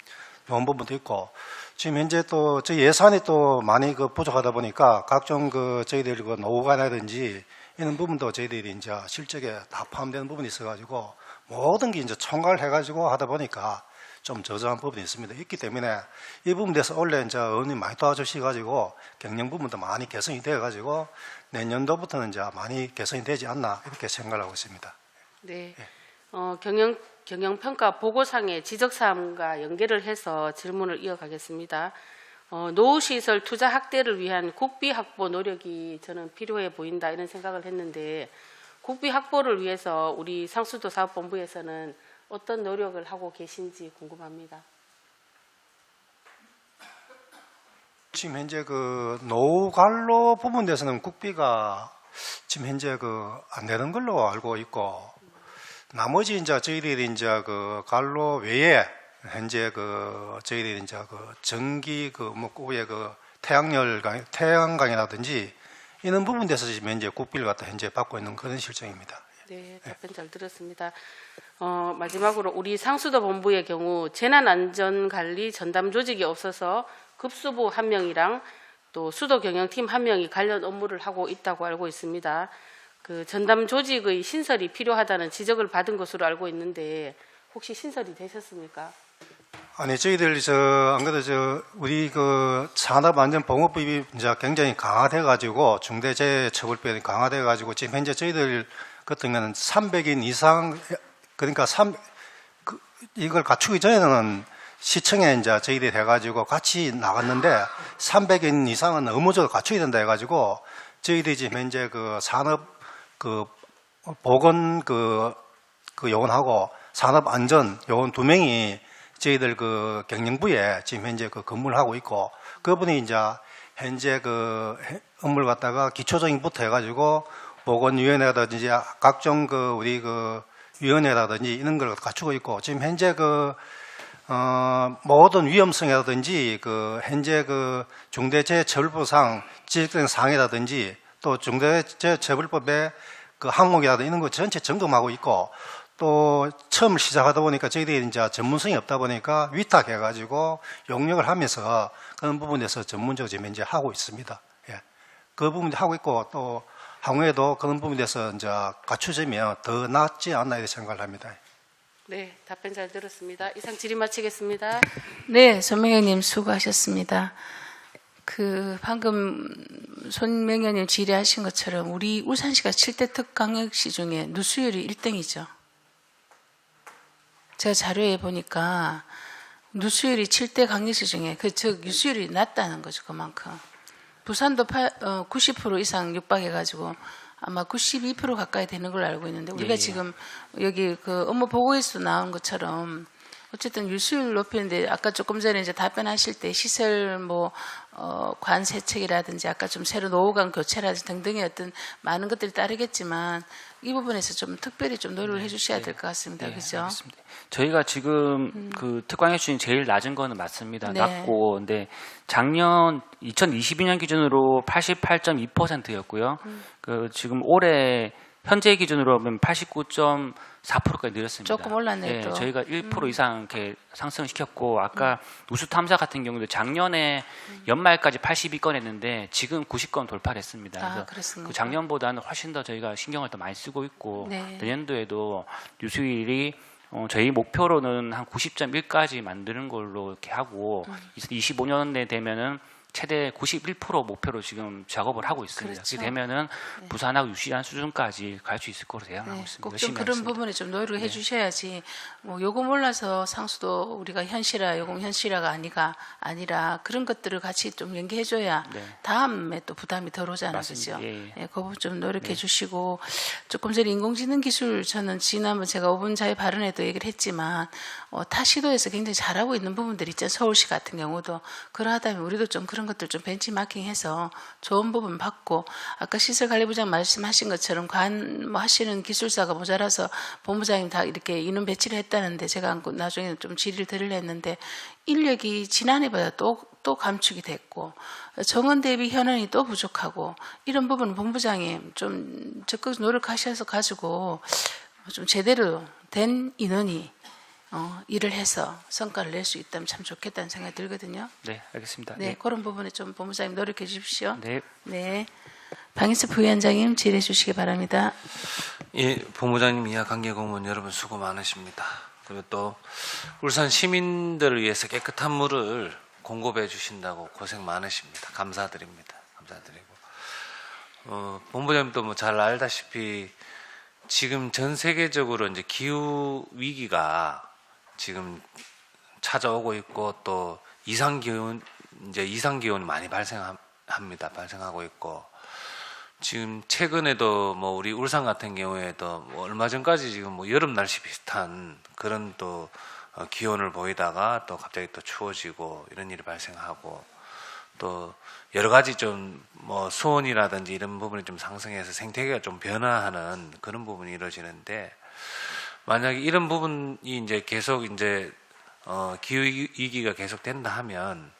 좋은 부분도 있고 지금 현재 또 저희 예산이 또 많이 부족하다 보니까 각종 저희들 노후관이라든지 이런 부분도 저희들이 이제 실적에 다 포함되는 부분이 있어가지고 모든 게 이제 총괄 해가지고 하다 보니까 좀 저조한 부분이 있기 때문에 이 부분에 대해서 원래 이제 의원님 많이 도와주셔가지고 경영 부분도 많이 개선이 되어가지고 내년도부터는 이제 많이 개선이 되지 않나 이렇게 생각하고 있습니다. 네. 경영평가 보고상의 지적사항과 연계를 해서 질문을 이어가겠습니다. 노후시설 투자 확대를 위한 국비 확보 노력이 저는 필요해 보인다 이런 생각을 했는데 국비 확보를 위해서 우리 상수도 사업본부에서는 어떤 노력을 하고 계신지 궁금합니다. 지금 현재 노후관로 부분에 대해서는 국비가 지금 현재 안 되는 걸로 알고 있고 나머지 이제 저희들이 이제 관로 외에 현재 저희들이 이제 전기 위에 태양광이라든지 이런 부분에 대해서 지금 현재 국비를 갖다 현재 받고 있는 그런 실정입니다. 네, 답변 잘 들었습니다. 마지막으로 우리 상수도 본부의 경우 재난안전관리 전담 조직이 없어서 급수부 1명이랑 또 수도 경영팀 1명이 관련 업무를 하고 있다고 알고 있습니다. 전담 조직의 신설이 필요하다는 지적을 받은 것으로 알고 있는데 혹시 신설이 되셨습니까? 아니 저희들 안 그래도 우리 산업안전보건법이 이제 굉장히 강화돼-가지고 중대재해처벌법이 강화돼-가지고 지금 현재 저희들 같은 경우는 300인 이상 그러니까 이걸 갖추기 전에는 시청에 이제 저희들이 해가지고 같이 나갔는데 300인 이상은 의무적으로 갖추게 된다 해가지고 저희들이 지금 현재 산업 보건 요원하고 산업안전 요원 2명이 저희들 경영부에 지금 현재 근무를 하고 있고 그분이 이제 현재 업무를 갖다가 기초적인 부터 해가지고 보건위원회라든지 각종 우리 위원회라든지 이런 걸 갖추고 있고 지금 현재 모든 위험성이라든지 현재 중대재해처벌법상 지적된 사항이라든지 또 중대재해처벌법의 항목이라든지 이런 거 전체 점검하고 있고 또 처음 시작하다 보니까 저희들이 이제 전문성이 없다 보니까 위탁해가지고 용역을 하면서 그런 부분에서 전문적으로 지금 현재 하고 있습니다. 예. 그 부분도 하고 있고 또 향후에도 그런 부분에서 이제 갖추어지면 더 낫지 않나 이렇게 생각을 합니다. 네, 답변 잘 들었습니다. 이상 질의 마치겠습니다. 네, 손명현님 수고하셨습니다. 방금 손명현님 질의하신 것처럼 우리 울산시가 7대 특강역시 중에 누수율이 1등이죠. 제가 자료에 보니까 누수율이 7대 강역시 중에 누수율이 낮다는 거죠. 그만큼. 부산도 90% 이상 육박해가지고 아마 92% 가까이 되는 걸로 알고 있는데 우리가 지금 여기 업무 보고에서 나온 것처럼 어쨌든 유수율 높이는데 아까 조금 전에 이제 답변하실 때 시설 관세책이라든지 아까 좀 새로 노후관 교체라든지 등등의 어떤 많은 것들이 따르겠지만 이 부분에서 좀 특별히 좀 노력을 해주셔야 될 것 같습니다. 그렇죠? 알겠습니다. 저희가 지금 특광의 수준이 제일 낮은 거는 맞습니다. 네. 낮고 근데 작년 2022년 기준으로 88.2%였고요. 지금 올해 현재 기준으로 보면 89.4%까지 늘었습니다. 조금 올랐네요, 또. 저희가 1% 이상 이렇게 상승시켰고 아까 누수 탐사 같은 경우도 작년에 연말까지 82건 했는데 지금 90건 돌파를 했습니다. 그래서 그렇습니까? 그 작년보다는 훨씬 더 저희가 신경을 더 많이 쓰고 있고 네. 내년도에도 누수율이 저희 목표로는 한 90.1까지 만드는 걸로 이렇게 하고 25년에 되면은 최대 91% 목표로 지금 작업을 하고 있습니다. 그렇죠. 그렇게 되면은 부산하고 유시한 수준까지 갈 수 있을 거로 예상하고 있습니다. 꼭 좀 열심히 그런 하겠습니다. 부분에 좀 노력을 해주셔야지. 뭐 요금 올라서 상수도 우리가 현실화, 요금 현실화가 아니라 그런 것들을 같이 좀 연계해줘야 네. 다음에 또 부담이 덜 오잖아요, 맞습니다. 그죠? 예. 그 부분 좀 노력해주시고 조금 전에 인공지능 기술 저는 지난번 제가 5분 자유 발언에도 얘기를 했지만 타 시도에서 굉장히 잘하고 있는 부분들이 있잖아요. 서울시 같은 경우도 그러하다면 우리도 좀 그런 것들 좀 벤치마킹해서 좋은 부분 받고 아까 시설관리부장 말씀하신 것처럼 뭐 하시는 기술사가 모자라서 본부장님 다 이렇게 인원 배치를 했다는데 제가 나중에 좀 질의를 드리려 했는데 인력이 지난해보다 또 감축이 됐고 정원 대비 현황이 또 부족하고 이런 부분은 본부장님 좀 적극 노력하셔서 가지고 좀 제대로 된 인원이 일을 해서 성과를 낼 수 있다면 참 좋겠다는 생각이 들거든요. 네, 알겠습니다. 네, 그런 부분에 좀 본부장님 노력해 주십시오. 네. 네. 방희수 부위원장님 질의해 주시기 바랍니다. 예, 본부장님 이하 관계 공무원 여러분 수고 많으십니다. 그리고 또 울산 시민들을 위해서 깨끗한 물을 공급해 주신다고 고생 많으십니다. 감사드립니다. 감사드리고 본부장님도 뭐 잘 알다시피 지금 전 세계적으로 이제 기후 위기가 지금 찾아오고 있고 또 이상 기온이 많이 발생하고 있고 지금 최근에도 뭐 우리 울산 같은 경우에도 뭐 얼마 전까지 지금 뭐 여름 날씨 비슷한 그런 또 기온을 보이다가 또 갑자기 또 추워지고 이런 일이 발생하고 또 여러 가지 좀 뭐 수온이라든지 이런 부분이 좀 상승해서 생태계가 좀 변화하는 그런 부분이 이루어지는데 만약에 이런 부분이 이제 계속 이제 기후 위기가 계속된다 하면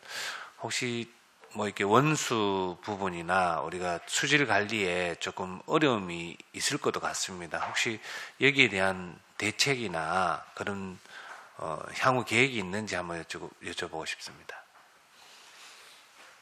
혹시 뭐 이렇게 원수 부분이나 우리가 수질 관리에 조금 어려움이 있을 것도 같습니다. 혹시 여기에 대한 대책이나 그런 향후 계획이 있는지 한번 여쭤보고 싶습니다.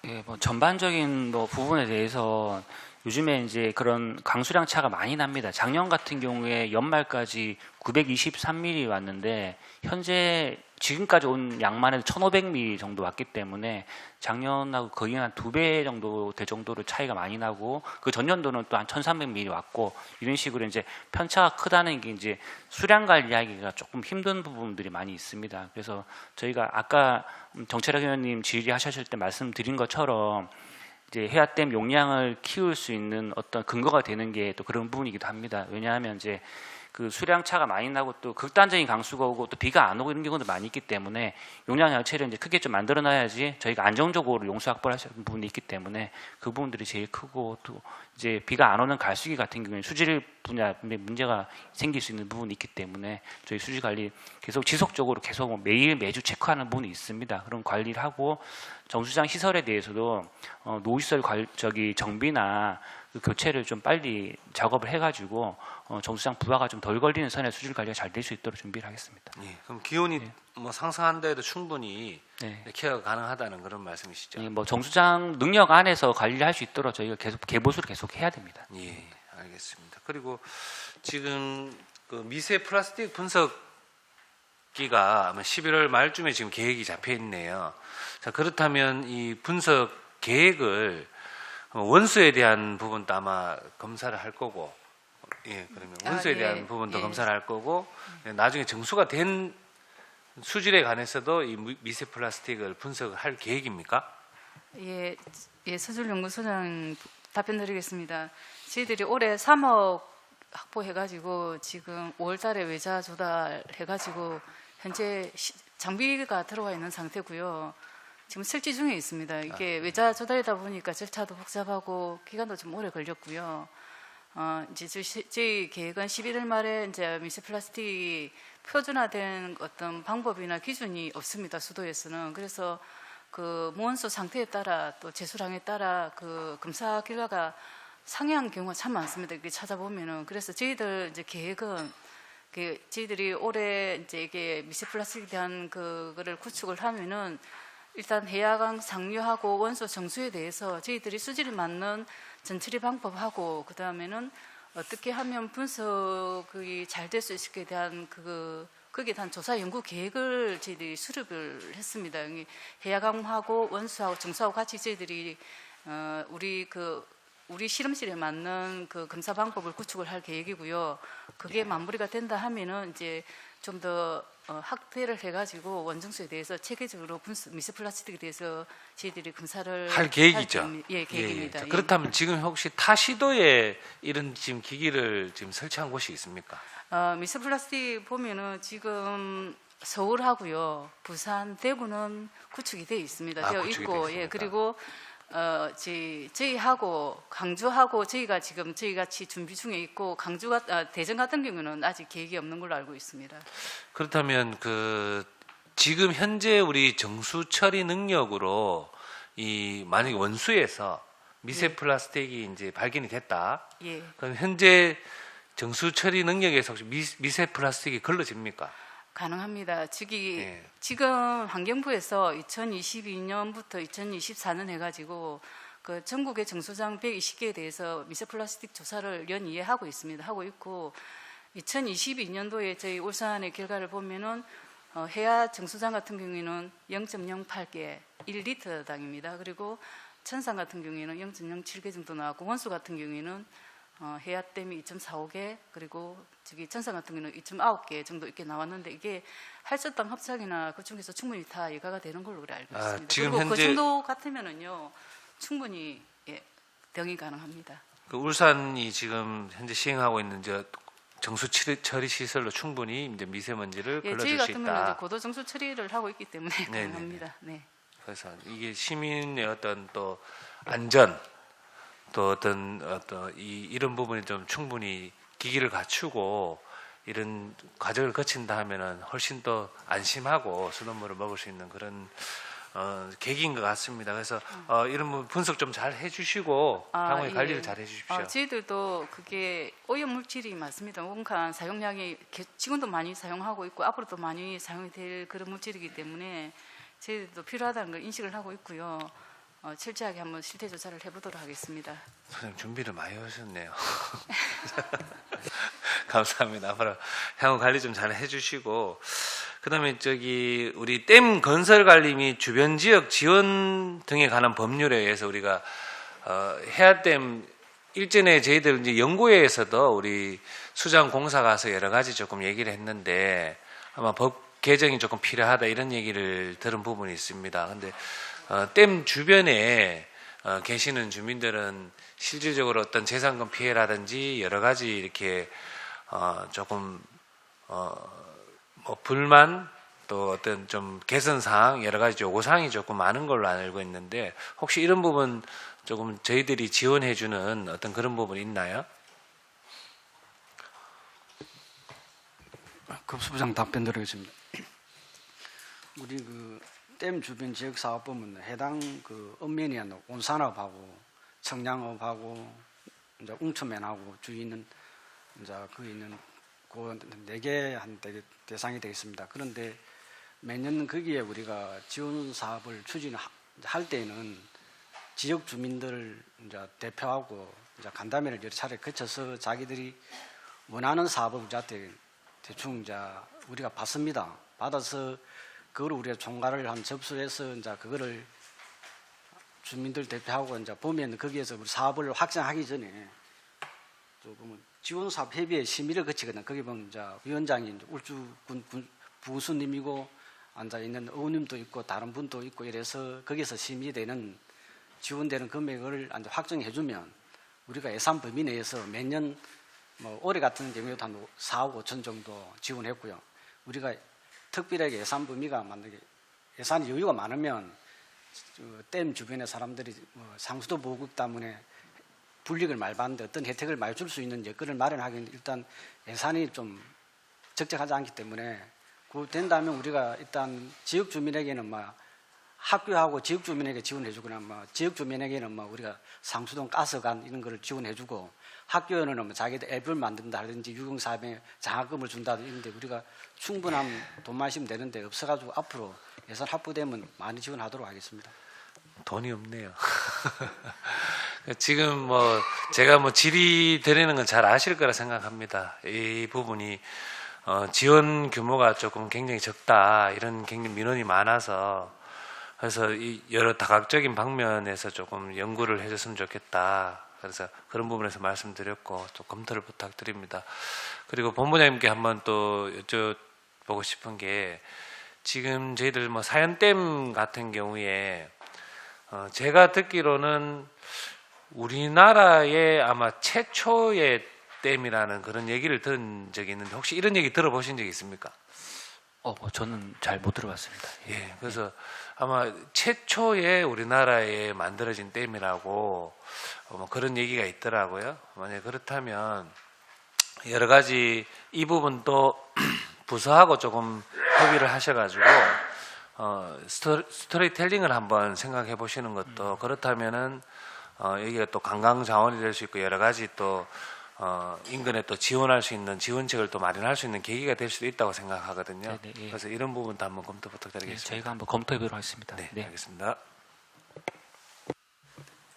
예, 뭐 전반적인 뭐 부분에 대해서 요즘에 이제 그런 강수량 차가 많이 납니다. 작년 같은 경우에 연말까지 923mm 왔는데 현재 지금까지 온 양만 해도 1,500mm 정도 왔기 때문에 작년하고 거의 한 2배 정도 될 정도로 차이가 많이 나고 그 전년도는 또 한 1,300mm 왔고 이런 식으로 이제 편차가 크다는 게 이제 수량 관리하기가 조금 힘든 부분들이 많이 있습니다. 그래서 저희가 아까 정철학 의원님 질의하셨을 때 말씀드린 것처럼 이제 해안댐 용량을 키울 수 있는 어떤 근거가 되는 게 또 그런 부분이기도 합니다. 왜냐하면 이제 그 수량 차가 많이 나고 또 극단적인 강수가 오고 또 비가 안 오고 이런 경우도 많이 있기 때문에 용량 자체를 이제 크게 좀 만들어놔야지 저희가 안정적으로 용수 확보를 할 수 있는 부분이 있기 때문에 그 부분들이 제일 크고 또 이제 비가 안 오는 갈수기 같은 경우에 수질 분야에 문제가 생길 수 있는 부분이 있기 때문에 저희 수질 관리 계속 지속적으로 계속 매주 체크하는 부분이 있습니다. 그런 관리를 하고 정수장 시설에 대해서도 노후시설 정비나 그 교체를 좀 빨리 작업을 해가지고 정수장 부하가 좀 덜 걸리는 선에 수질 관리가 잘 될 수 있도록 준비를 하겠습니다. 예, 그럼 기온이 뭐 상승한데도 충분히 네. 케어가 가능하다는 그런 말씀이시죠? 예, 뭐 정수장 능력 안에서 관리를 할 수 있도록 저희가 계속 개보수를 계속 해야 됩니다. 예, 알겠습니다. 그리고 지금 그 미세 플라스틱 분석기가 아마 11월 말쯤에 지금 계획이 잡혀 있네요. 자, 그렇다면 이 분석 계획을 원수에 대한 부분도 아마 검사를 할 거고, 예, 그러면 원수에 대한 부분도 검사를 할 거고, 나중에 정수가 된 수질에 관해서도 이 미세 플라스틱을 분석을 할 계획입니까? 예, 서줄연구소장 답변드리겠습니다. 저희들이 올해 3억 확보해가지고 지금 5월달에 외자 조달해가지고 현재 장비가 들어와 있는 상태고요. 지금 설치 중에 있습니다. 이게 외자 조달이다 보니까 절차도 복잡하고 기간도 좀 오래 걸렸고요. 이제 저희 계획은 11월 말에 이제 미세 플라스틱이 표준화된 어떤 방법이나 기준이 없습니다. 수도에서는. 그래서 그 무원수 상태에 따라 또 제수량에 따라 그 검사 결과가 상회한 경우가 참 많습니다. 이렇게 찾아보면은. 그래서 저희들 이제 계획은 저희들이 올해 이제 이게 미세 플라스틱에 대한 그거를 구축을 하면은 일단 해야강 상류하고 원소 정수에 대해서 저희들이 수질이 맞는 전처리 방법하고 그 다음에는 어떻게 하면 분석이 잘 될 수 있을까에 대한 거기에 대한 조사 연구 계획을 저희들이 수립을 했습니다. 해야강하고 원수하고 정수하고 같이 저희들이 우리 실험실에 맞는 그 검사 방법을 구축을 할 계획이고요. 그게 마무리가 된다 하면은 이제 좀 더 확대를 해가지고 원정수에 대해서 체계적으로 미세 플라스틱에 대해서 저희들이 검사를 할 계획이죠. 예, 계획입니다. 예. 예. 그렇다면 지금 혹시 타 시도에 이런 지금 기기를 지금 설치한 곳이 있습니까? 미세 플라스틱 보면은 지금 서울하고요, 부산, 대구는 구축이 되어 있습니다. 되어 구축이 있고, 되어 있습니까? 예, 그리고 저희하고 강주하고 저희가 같이 준비 중에 있고 대전 같은 경우는 아직 계획이 없는 걸로 알고 있습니다. 그렇다면 지금 현재 우리 정수 처리 능력으로 만약에 원수에서 미세 플라스틱이 이제 발견이 됐다. 예. 그럼 현재 정수 처리 능력에서 혹시 미세 플라스틱이 걸러집니까? 가능합니다. 예. 지금 환경부에서 2022년부터 2024년 해가지고 그 전국의 정수장 120개에 대해서 미세 플라스틱 조사를 연이에 하고 있습니다. 하고 있고 2022년도에 저희 울산의 결과를 보면은 해야 정수장 같은 경우에는 0.08개 1리터당입니다. 그리고 천상 같은 경우에는 0.07개 정도 나왔고 원수 같은 경우에는 해야댐이 2.45개 그리고 천상 같은 경우는 2.9개 정도 이렇게 나왔는데 이게 할수당 합작이나 그 중에서 충분히 다 예가가 되는 걸로 우리 알고 있습니다. 지금 그리고 그 현재 정도 같으면은요 충분히 병이 가능합니다. 그 울산이 지금 현재 시행하고 있는 정수 처리 시설로 충분히 이제 미세먼지를 저희 걸러줄 수 같은 경우는 있다. 고도 정수 처리를 하고 있기 때문에 네네네. 가능합니다. 네. 그래서 이게 시민의 어떤 또 안전 또 어떤 이런 부분이 좀 충분히 기기를 갖추고 이런 과정을 거친다 하면은 훨씬 더 안심하고 수돗물을 먹을 수 있는 그런 계기인 것 같습니다. 그래서 이런 부분 분석 좀 잘 해주시고 향후에 예. 관리를 잘 해주십시오. 저희들도 그게 오염 물질이 많습니다. 원간 사용량이 지금도 많이 사용하고 있고 앞으로도 많이 사용이 될 그런 물질이기 때문에 저희들도 필요하다는 걸 인식을 하고 있고요. 철저하게 한번 실태 조사를 해보도록 하겠습니다. 선생님 준비를 많이 하셨네요. 감사합니다. 앞으로 향후 관리 좀 잘 해주시고 그다음에 우리 댐 건설 관리 및 주변 지역 지원 등에 관한 법률에 의해서 우리가 해안댐 일전에 저희들 이제 연구회에서도 우리 수장 공사 가서 여러 가지 조금 얘기를 했는데 아마 법 개정이 조금 필요하다 이런 얘기를 들은 부분이 있습니다. 근데 댐 주변에 계시는 주민들은 실질적으로 어떤 재산권 피해라든지 여러 가지 이렇게 조금 뭐 불만 또 어떤 좀 개선 사항 여러 가지 요구 사항이 조금 많은 걸로 알고 있는데 혹시 이런 부분 조금 저희들이 지원해주는 어떤 그런 부분이 있나요? 급수부장 답변 드리겠습니다. 우리 댐 주변 지역 사업부문 해당 읍면이 온산업하고 청량업하고 이제 웅천면하고 주위 있는 이제 그 있는 그 4개 한 대상이 되겠습니다. 그런데 매년 거기에 우리가 지원 사업을 추진할 때는 지역 주민들 이제 대표하고 이제 간담회를 여러 차례 거쳐서 자기들이 원하는 사업을 우리한테 대충 이제 우리가 받습니다. 받아서 그걸 우리가 총괄을 한 접수해서 이제 그거를 주민들 대표하고 이제 보면 거기에서 우리 사업을 확장하기 전에 조금 지원 사업 협의회 심의를 거치거든요. 거기 보면 이제 위원장이 이제 울주군 부수님이고 앉아 있는 의원님도 있고 다른 분도 있고 이래서 거기서 심의되는 지원되는 금액을 이제 확정해주면 우리가 예산 범위 내에서 매년 뭐 올해 같은 경우에도 한 4억 5천 정도 지원했고요. 우리가 특별하게 예산 범위가 만약에 예산이 여유가 많으면 댐 주변의 사람들이 상수도 보급 때문에 불이익을 많이 받는데 어떤 혜택을 많이 줄 수 있는 여건을 마련하기는 일단 예산이 좀 적절하지 않기 때문에 그 된다면 우리가 일단 지역 주민에게는 학교하고 지역 주민에게 지원해주거나 뭐 지역 주민에게는 뭐 우리가 상수동 가스관 이런 거를 지원해주고 학교에는 뭐 자기들 앱을 만든다든지 유흥사업에 장학금을 준다든지 이런데 우리가 충분한 돈만 있으면 되는데 없어가지고 앞으로 예산 확보되면 많이 지원하도록 하겠습니다. 돈이 없네요. 지금 뭐 제가 뭐 질의드리는 건 잘 아실 거라 생각합니다. 이 부분이 지원 규모가 조금 굉장히 적다 이런 굉장히 민원이 많아서 그래서 이 여러 다각적인 방면에서 조금 연구를 해줬으면 좋겠다. 그래서 그런 부분에서 말씀드렸고 또 검토를 부탁드립니다. 그리고 본부장님께 한번 또 여쭤보고 싶은 게 지금 저희들 뭐 사연댐 같은 경우에 제가 듣기로는 우리나라의 아마 최초의 댐이라는 그런 얘기를 들은 적이 있는데 혹시 이런 얘기 들어보신 적이 있습니까? 저는 잘 못 들어봤습니다. 예, 그래서 아마 최초의 우리나라에 만들어진 댐이라고 뭐 그런 얘기가 있더라고요. 만약 그렇다면 여러 가지 이 부분도 부서하고 조금 협의를 하셔가지고 스토리텔링을 한번 생각해 보시는 것도 그렇다면은 여기가 또 관광 자원이 될 수 있고 여러 가지 또 인근에 또 지원할 수 있는 지원책을 또 마련할 수 있는 계기가 될 수도 있다고 생각하거든요. 네네, 예. 그래서 이런 부분도 한번 검토 부탁드리겠습니다. 저희가 한번 검토해보도록 하겠습니다. 네, 알겠습니다.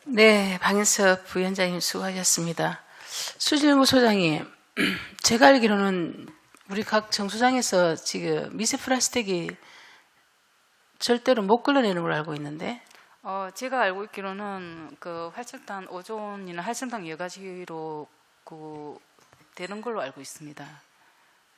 네, 방인섭 부위원장님 수고하셨습니다. 수질연구소장님, 제가 알기로는 우리 각 정수장에서 지금 미세 플라스틱이 절대로 못 걸러내는 걸로 알고 있는데. 제가 알고 있기로는 그 활성탄 오존이나 활성탄 여러 가지로 되는 걸로 알고 있습니다.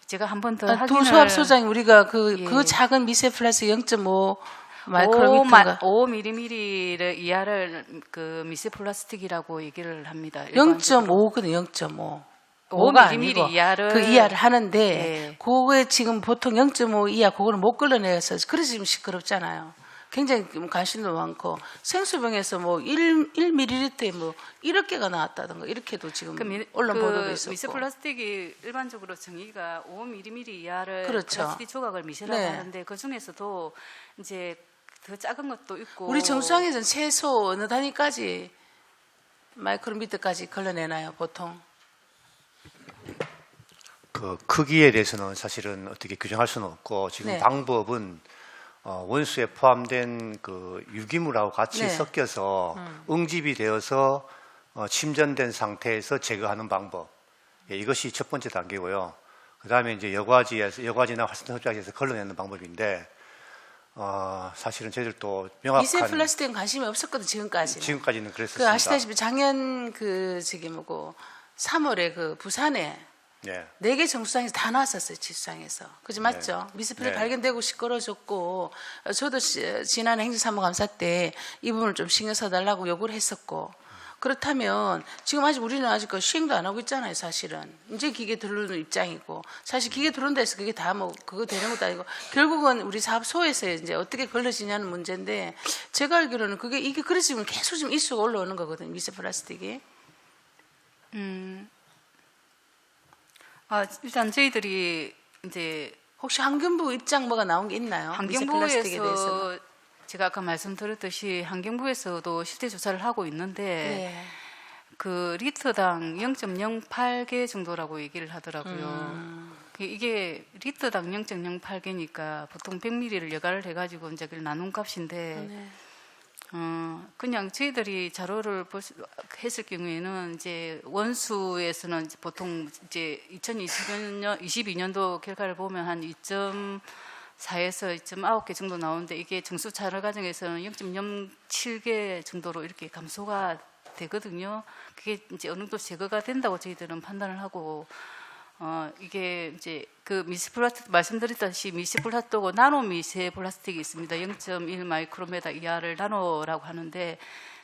제가 한 번 더 확인을. 도수압 소장님, 우리가 그 예. 작은 미세 플라스틱 0.5 마이크로미터가 5mm를 이하를 그 미세 플라스틱이라고 얘기를 합니다. 0.5거든 0.5. 5mm 이하를 그 이하를 하는데 예. 그거에 지금 보통 0.5 이하 그거를 못 걸러내서 그래서 지금 시끄럽잖아요. 굉장히 관심도 많고 생수병에서 뭐 1ml에 뭐 1억개가 나왔다던가 이렇게도 지금 언론 보도도 있었고. 미세 플라스틱이 일반적으로 정의가 5mm 이하를 그렇죠. 플라스틱 조각을 미세라고 네. 하는데 그 중에서도 이제 더 작은 것도 있고. 우리 정수장에서는 최소 어느 단위까지 마이크로미터까지 걸러내나요 보통? 그 크기에 대해서는 사실은 어떻게 규정할 수는 없고 지금 네. 방법은 원수에 포함된 그 유기물하고 같이 네. 섞여서 응집이 되어서 침전된 상태에서 제거하는 방법. 예, 이것이 첫 번째 단계고요. 그 다음에 이제 여과지나 활성탄 흡착에서 걸러내는 방법인데 사실은 저희들도 명확한 미세 플라스틱은 관심이 없었거든 지금까지는. 지금까지는 그랬었습니다. 그 아시다시피 작년 3월에 그 부산에 네. 4개 정수장에서 다 나왔었어요, 지수장에서. 그지 맞죠? 미세플이 네. 발견되고 시끄러졌고, 저도 지난해 행정사무감사 때 이 부분을 좀 신경 써달라고 요구를 했었고, 그렇다면 지금 우리는 아직 시행도 안 하고 있잖아요, 사실은. 이제 기계 들어오는 입장이고, 사실 기계 들어온 데서 그게 다 그거 되는 것도 아니고, 결국은 우리 사업소에서 이제 어떻게 걸러지냐는 문제인데, 제가 알기로는 이게 그래서 지금 계속 지금 이슈가 올라오는 거거든요, 미세 플라스틱이. 일단 저희들이 이제 혹시 환경부 입장 뭐가 나온 게 있나요? 미세 플라스틱에 대해서. 환경부에서 제가 아까 말씀드렸듯이 환경부에서도 실태 조사를 하고 있는데 네. 그 리터당 0.08개 정도라고 얘기를 하더라고요. 이게 리터당 0.08개니까 보통 100ml를 여가를 해가지고 이제 그걸 나눈 값인데 네. 그냥 저희들이 자료를 했을 경우에는 이제 원수에서는 이제 보통 이제 2022년도 결과를 보면 한 2.4에서 2.9개 정도 나오는데 이게 정수 자료 과정에서는 0.07개 정도로 이렇게 감소가 되거든요. 그게 이제 어느 정도 제거가 된다고 저희들은 판단을 하고 이게 이제 그 미세 플라스틱 말씀드렸다시피 미세 플라스틱하고 나노 미세 플라스틱이 있습니다. 0.1 마이크로메타 이하를 나노라고 하는데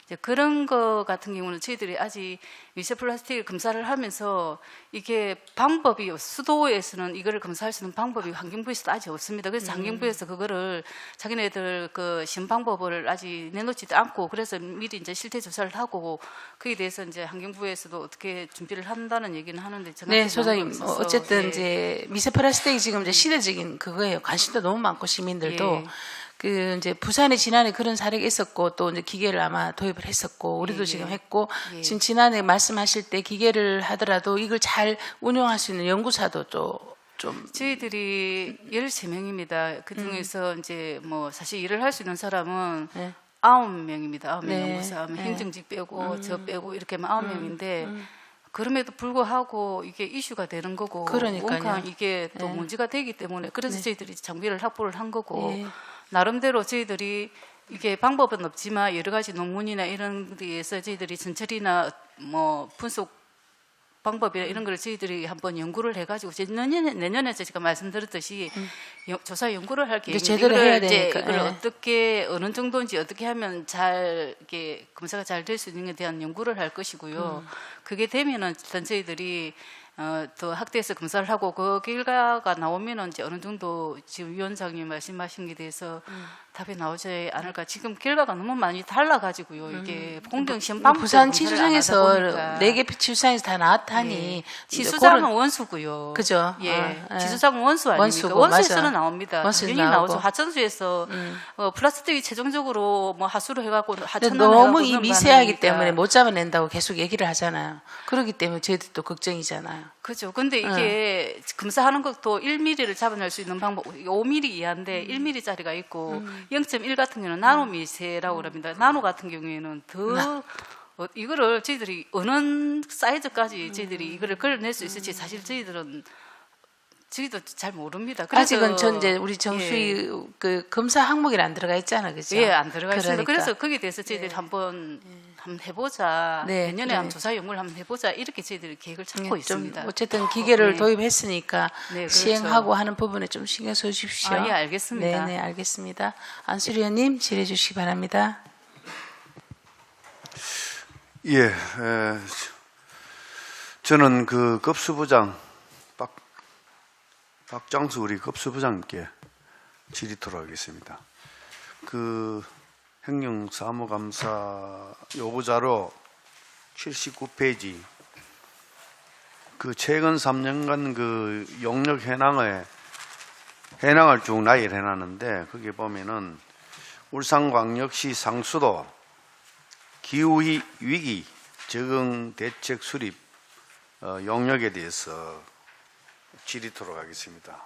이제 그런 거 같은 경우는 저희들이 아직 미세 플라스틱을 검사를 하면서 이게 방법이 수도에서는 이거를 검사할 수 있는 방법이 환경부에서도 아직 없습니다. 그래서 환경부에서 그거를 자기네들 그 시험 방법을 아직 내놓지도 않고 그래서 미리 이제 실태 조사를 하고 그에 대해서 이제 환경부에서도 어떻게 준비를 한다는 얘기는 하는데 네, 소장님. 어쨌든 예. 이제 미세 플라스틱이 지금 이제 시대적인 그거예요. 관심도 너무 많고 시민들도. 예. 그 이제 부산에 지난해 그런 사례가 있었고 또 이제 기계를 아마 도입을 했었고 우리도 예, 지금 예. 했고 예. 지금 지난해 말씀하실 때 기계를 하더라도 이걸 잘 운영할 수 있는 연구사도 좀 저희들이 13명입니다. 그 중에서 이제 뭐 사실 일을 할 수 있는 사람은 네. 9명입니다. 9명 네. 연구사, 네. 행정직 빼고 저 빼고 이렇게만 9명인데 그럼에도 불구하고 이게 이슈가 되는 거고 그러니까요. 원강 이게 또 네. 문제가 되기 때문에 그래서 저희들이 장비를 확보를 한 거고 예. 나름대로 저희들이 이게 방법은 없지만 여러 가지 논문이나 이런 데에서 저희들이 전처리나 뭐 분석 방법이나 이런 걸 저희들이 한번 연구를 해가지고 내년에 제가 말씀드렸듯이 조사 연구를 할 계획인데 제대로 해야 이제 되니까. 이걸 예. 어떻게 어느 정도인지 어떻게 하면 잘 이게 검사가 잘 될 수 있는에 대한 연구를 할 것이고요. 그게 되면은 일단 저희들이 더 학대에서 검사를 하고 그 결과가 나오면은 이제 어느 정도 지금 위원장님 말씀하신 게 대해서 답이 나오지 않을까. 지금 결과가 너무 많이 달라가지고 이게 공정 시험 방법 부산 치수장에서 4개 치수장에서 다 나왔다니 치수장은 원수고요. 그죠? 예, 아, 예. 치수장은 원수 아닙니까? 원수고, 원수에서는 맞아. 나옵니다. 원수에서 당연히 나오죠. 나오고. 하천수에서 플라스틱이 최종적으로 뭐 하수로 해갖고 근데 하천을 너무 이 해갖고 미세하기 넘어가니까. 때문에 못 잡아낸다고 계속 얘기를 하잖아요. 그렇기 때문에 저희들도 걱정이잖아요. 그죠. 근데 이게 검사하는 것도 1mm를 잡아낼 수 있는 방법, 5mm 이하인데 1mm짜리가 있고 0.1 같은 경우는 나노미세라고 합니다. 나노 같은 경우에는 더 이거를 저희들이 어느 사이즈까지 저희들이 이거를 걸어낼 수 있을지 사실 저희도 잘 모릅니다. 그래서 아직은 전 이제 우리 정수희 그 검사 항목에 안 들어가 있잖아, 그죠? 예, 안 들어가 있습니다. 그러니까. 그래서 거기에 대해서 저희들이 한번 해보자. 네, 내년에 그래. 한번 조사 연구를 한번 해보자. 이렇게 저희들이 계획을 찾고 좀 있습니다. 어쨌든 기계를 네. 도입했으니까 네, 그렇죠. 시행하고 하는 부분에 좀 신경 써주십시오. 아, 예, 알겠습니다. 네, 알겠습니다. 안수리 의원님 질의해 주시기 바랍니다. 예, 저는 그 급수부장 박장수 우리 급수부장님께 질의토록 하겠습니다. 그 행정사무감사 요구자료 79페이지 그 최근 3년간 그 용역 해낭을 쭉 나열해 놨는데 거기 보면은 울산광역시 상수도 기후위기 적응 대책 수립 용역에 대해서 질의토록 하겠습니다.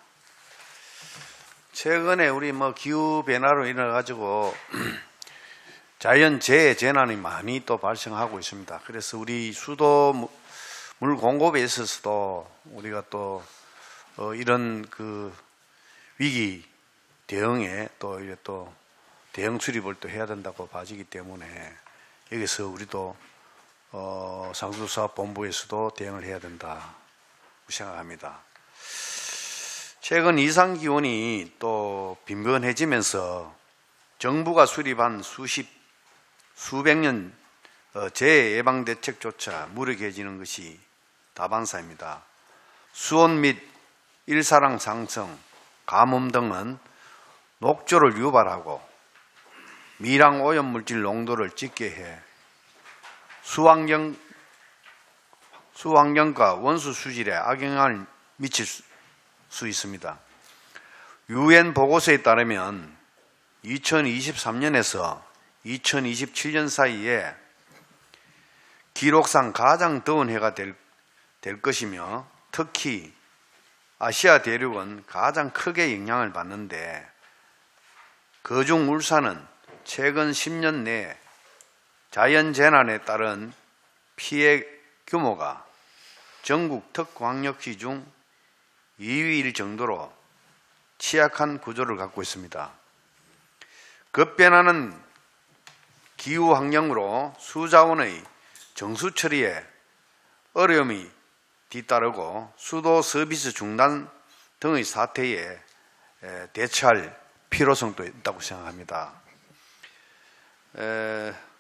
최근에 우리 뭐 기후 변화로 인해 가지고 자연 재해 재난이 많이 또 발생하고 있습니다. 그래서 우리 수도 물 공급에 있어서도 우리가 또 이런 그 위기 대응에 또 이게 또 대응 수립을 또 해야 된다고 봐지기 때문에 여기서 우리도 상수사업본부에서도 대응을 해야 된다고 생각합니다. 최근 이상 기온이 또 빈번해지면서 정부가 수립한 수백 년 재해 예방 대책조차 무력해지는 것이 다반사입니다. 수온 및 일사량 상승, 가뭄 등은 녹조를 유발하고 미량 오염물질 농도를 짙게 해 수환경과 원수 수질에 악영향을 미칠 수 있습니다. UN 보고서에 따르면 2023년에서 2027년 사이에 기록상 가장 더운 해가 될 것이며 특히 아시아 대륙은 가장 크게 영향을 받는데 그중 울산은 최근 10년 내 자연재난에 따른 피해 규모가 전국 특광역시 중 2위일 정도로 취약한 구조를 갖고 있습니다. 급변하는 기후 환경으로 수자원의 정수 처리에 어려움이 뒤따르고 수도 서비스 중단 등의 사태에 대처할 필요성도 있다고 생각합니다.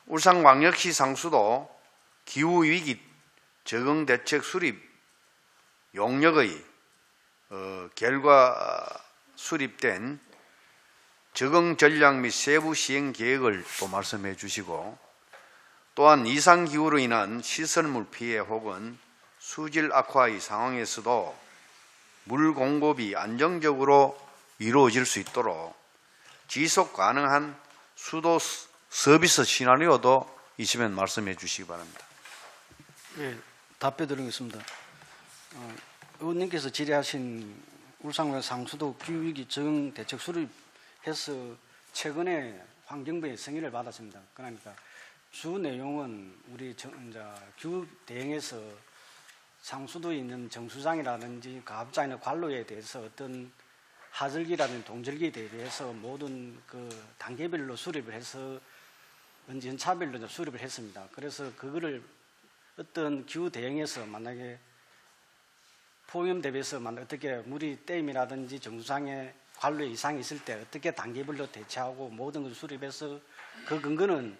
울산광역시 상수도 기후위기 적응대책 수립 용역의 결과 수립된 적응전략 및 세부 시행 계획을 또 말씀해 주시고 또한 이상기후로 인한 시설물 피해 혹은 수질 악화의 상황에서도 물 공급이 안정적으로 이루어질 수 있도록 지속 가능한 수도 서비스 시나리오도 있으면 말씀해 주시기 바랍니다. 예, 답변 드리겠습니다. 의원님께서 질의하신 울산과 상수도 기후위기 적응 대책 수립해서 최근에 환경부의 승인을 받았습니다. 그러니까 주 내용은 우리 기후 대응에서 상수도에 있는 정수장이라든지 가압장이나 관로에 대해서 어떤 하절기라든지 동절기에 대해서 모든 그 단계별로 수립을 해서 연차별로 수립을 했습니다. 그래서 그거를 어떤 기후 대응에서 만약에 폭염 대비해서 어떻게 물이 댐이라든지 정수장에 관로에 이상이 있을 때 어떻게 단계별로 대처하고 모든 것을 수립해서 그 근거는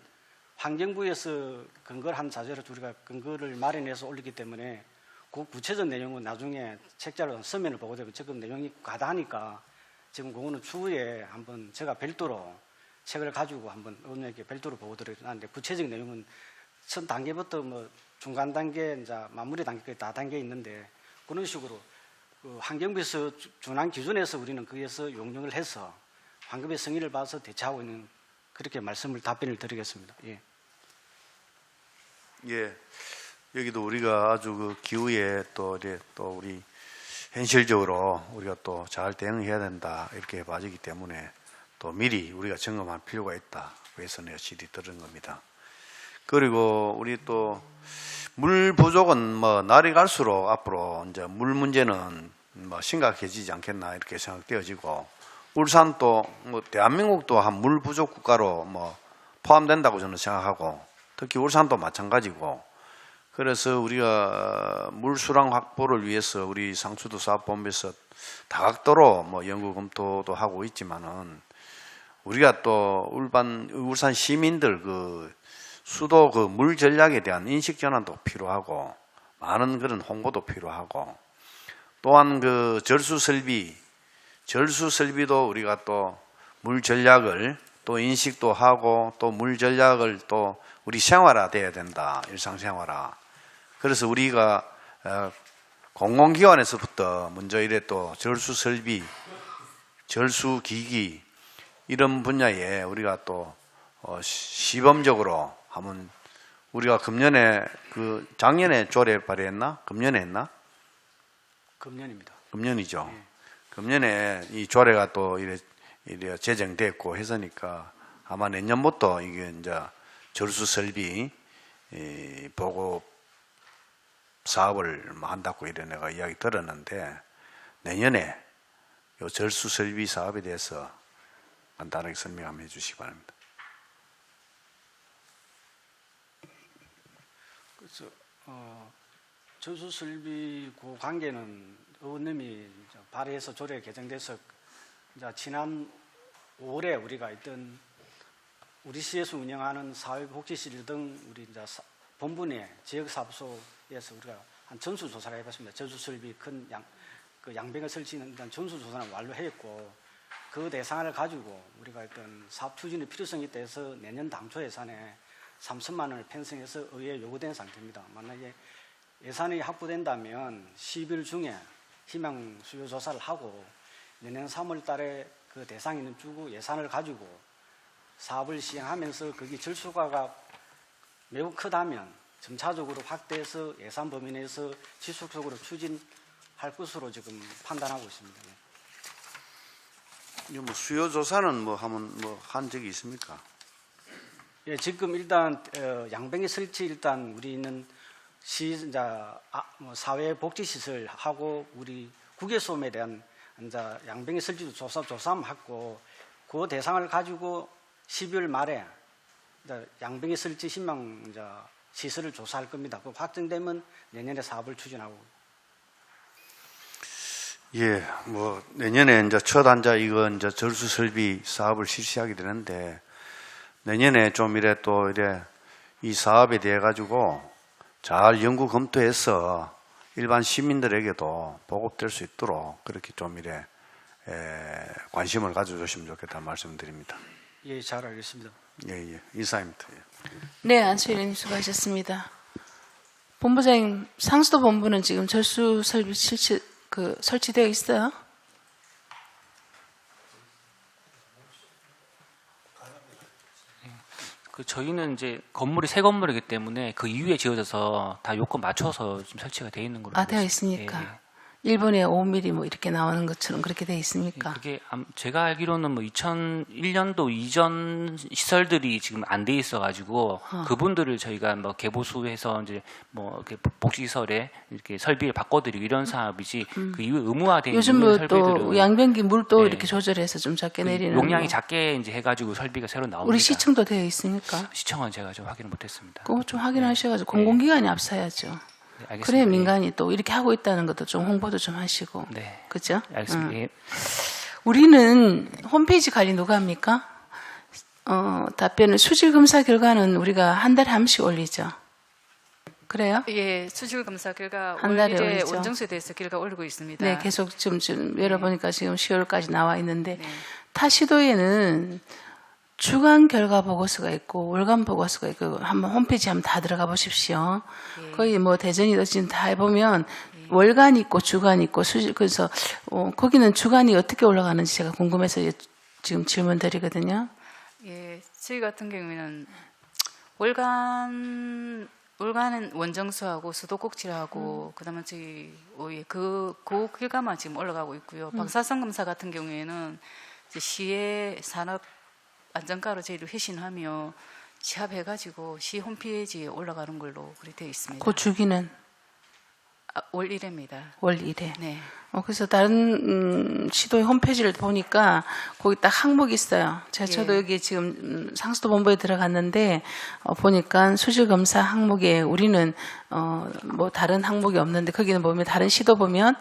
환경부에서 근거를 한 자료로 우리가 근거를 마련해서 올리기 때문에 그 구체적 내용은 나중에 책자로 서면을 보고 되고 지금 내용이 과다하니까 지금 그거는 추후에 한번 제가 별도로 책을 가지고 한번 의원님께 별도로 보고 드리는데 구체적 내용은 첫 단계부터 뭐 중간 단계 이제 마무리 단계까지 다 단계 있는데 그런 식으로 그 환경부에서 준한 기준에서 우리는 거기에서 용역을 해서 환경부의 승인을 받아서 대처하고 있는 그렇게 답변을 드리겠습니다. 예. 예. 여기도 우리가 아주 그 기후에 또 우리 현실적으로 우리가 또 잘 대응해야 된다 이렇게 봐지기 때문에 또 미리 우리가 점검할 필요가 있다. 그래서 내가 질의 들은 겁니다. 그리고 우리 또 물 부족은 뭐 날이 갈수록 앞으로 이제 물 문제는 뭐 심각해지지 않겠나 이렇게 생각되어지고 울산도 뭐 대한민국도 한 물 부족 국가로 뭐 포함된다고 저는 생각하고 특히 울산도 마찬가지고 그래서 우리가 물 수량 확보를 위해서 우리 상수도 사업본부에서 다각도로 뭐 연구 검토도 하고 있지만은 우리가 또 울산 시민들 그 수도 그 물 전략에 대한 인식 전환도 필요하고 많은 그런 홍보도 필요하고 또한 그 절수 설비도 우리가 또 물 전략을 또 인식도 하고 또 물 전략을 또 우리 생활화돼야 된다. 일상생활화. 그래서 우리가 공공기관에서부터 먼저 이래 또 절수 설비, 절수 기기 이런 분야에 우리가 또 시범적으로 한번 우리가 금년에 그 작년에 조례 발의했나? 금년에 했나? 금년입니다. 금년이죠. 네. 금년에 이 조례가 또 이래 제정됐고 해서니까 아마 내년부터 이게 이제 절수 설비 보고 사업을 한다고 이래 내가 이야기 들었는데 내년에 이 절수 설비 사업에 대해서 간단하게 설명 한번 해주시기 바랍니다. 그래서 절수 설비 그 관계는 의원님이 발의해서 조례 개정돼서 이제 지난 5월에 우리가 있던 우리 시에서 운영하는 사회복지실 등 우리 이제 본부 내 지역사업소에서 우리가 한 전수조사를 해봤습니다. 절수설비 큰 양배가 설치는 전수조사는 완료했고 그 대상을 가지고 우리가 어떤 사업 추진의 필요성이 있다 해서 내년 당초 예산에 3천만 원을 편성해서 의회에 요구된 상태입니다. 만약에 예산이 확보된다면 10일 중에 희망 수요 조사를 하고 내년 3월 달에 그 대상 있는 주구 예산을 가지고 사업을 시행하면서 거기 절수가가 매우 크다면 점차적으로 확대해서 예산 범위 내에서 지속적으로 추진할 것으로 지금 판단하고 있습니다. 뭐 수요 조사는 뭐 한 적이 있습니까? 예, 지금 일단 양병기 설치 일단 우리 있는 사회복지시설 하고 우리 국외소음에 대한 이제 양병기 설치도 조사하고 그 대상을 가지고 12월 말에 양병기 설치 신망 시설을 조사할 겁니다. 그 확정되면 내년에 사업을 추진하고. 예, 뭐 내년에 이제 첫 한자 이거 이제 절수 설비 사업을 실시하게 되는데 내년에 좀 이래 또 이래 이 사업에 대해 가지고 잘 연구 검토해서 일반 시민들에게도 보급될 수 있도록 그렇게 좀 이래 관심을 가져주시면 좋겠다는 말씀드립니다. 예, 잘 알겠습니다. 예, 이사입니다. 예. 네, 안수희님 수고하셨습니다. 본부장님, 상수도 본부는 지금 절수 설비 설치되어 있어요? 그 저희는 이제 건물이 새 건물이기 때문에 그 이후에 지어져서 다 요건 맞춰서 좀 설치가 돼 있는 걸로 아, 알고 되어 있습니다. 있으니까. 예, 예. 일본에 5mm 뭐 이렇게 나오는 것처럼 그렇게 되어 있습니까? 그게 제가 알기로는 뭐 2001년도 이전 시설들이 지금 안 돼 있어가지고 그분들을 저희가 뭐 개보수해서 이제 뭐 이렇게 복지시설에 이렇게 설비를 바꿔드리고 이런 사업이지 그 이후에 의무화된 요즘 있는 뭐 또 설비들은 양변기 물도 네. 이렇게 조절해서 좀 작게 그 내리는 용량이 뭐. 작게 이제 해가지고 설비가 새로 나옵니다. 우리 시청도 되어 있으니까 시청은 제가 좀 확인을 못했습니다. 그거 좀 확인하셔가지고 공공기관이 앞서야죠. 네, 알겠습니다. 그래야 예. 민간이 또 이렇게 하고 있다는 것도 좀 홍보도 좀 하시고. 네, 그죠? 알겠습니다. 예. 우리는 홈페이지 관리 누가 합니까? 답변은 수질 검사 결과는 우리가 한 달에 한 번씩 올리죠. 그래요? 예, 수질 검사 결과 한 달에 월일에 올리죠. 원정수에 대해서 결과 올리고 있습니다. 네, 계속 지금 열어보니까 지금 10월까지 나와 있는데 네. 타 시도에는 주간 결과 보고서가 있고 월간 보고서가 있고 한번 홈페이지 한번 다 들어가 보십시오. 예. 거의 뭐 대전이 지금 다 해보면 월간 있고 주간 있고 그래서 거기는 주간이 어떻게 올라가는지 제가 궁금해서 지금 질문 드리거든요. 예, 저희 같은 경우에는 월간은 원정수하고 수도꼭지하고 그다음에 저희 그 결과만 지금 올라가고 있고요. 방사성 검사 같은 경우에는 이제 시의 산업 안전가로 저희를 회신하며 취합해가지고 시 홈페이지에 올라가는 걸로 그렇게 되어 있습니다. 그 주기는 월 1회입니다. 월 1회. 네. 그래서 다른 시도의 홈페이지를 보니까 거기 딱 항목이 있어요. 저도 예. 여기 지금 상수도 본부에 들어갔는데 보니까 수질 검사 항목에 우리는 뭐 다른 항목이 없는데 거기는 보면 다른 시도 보면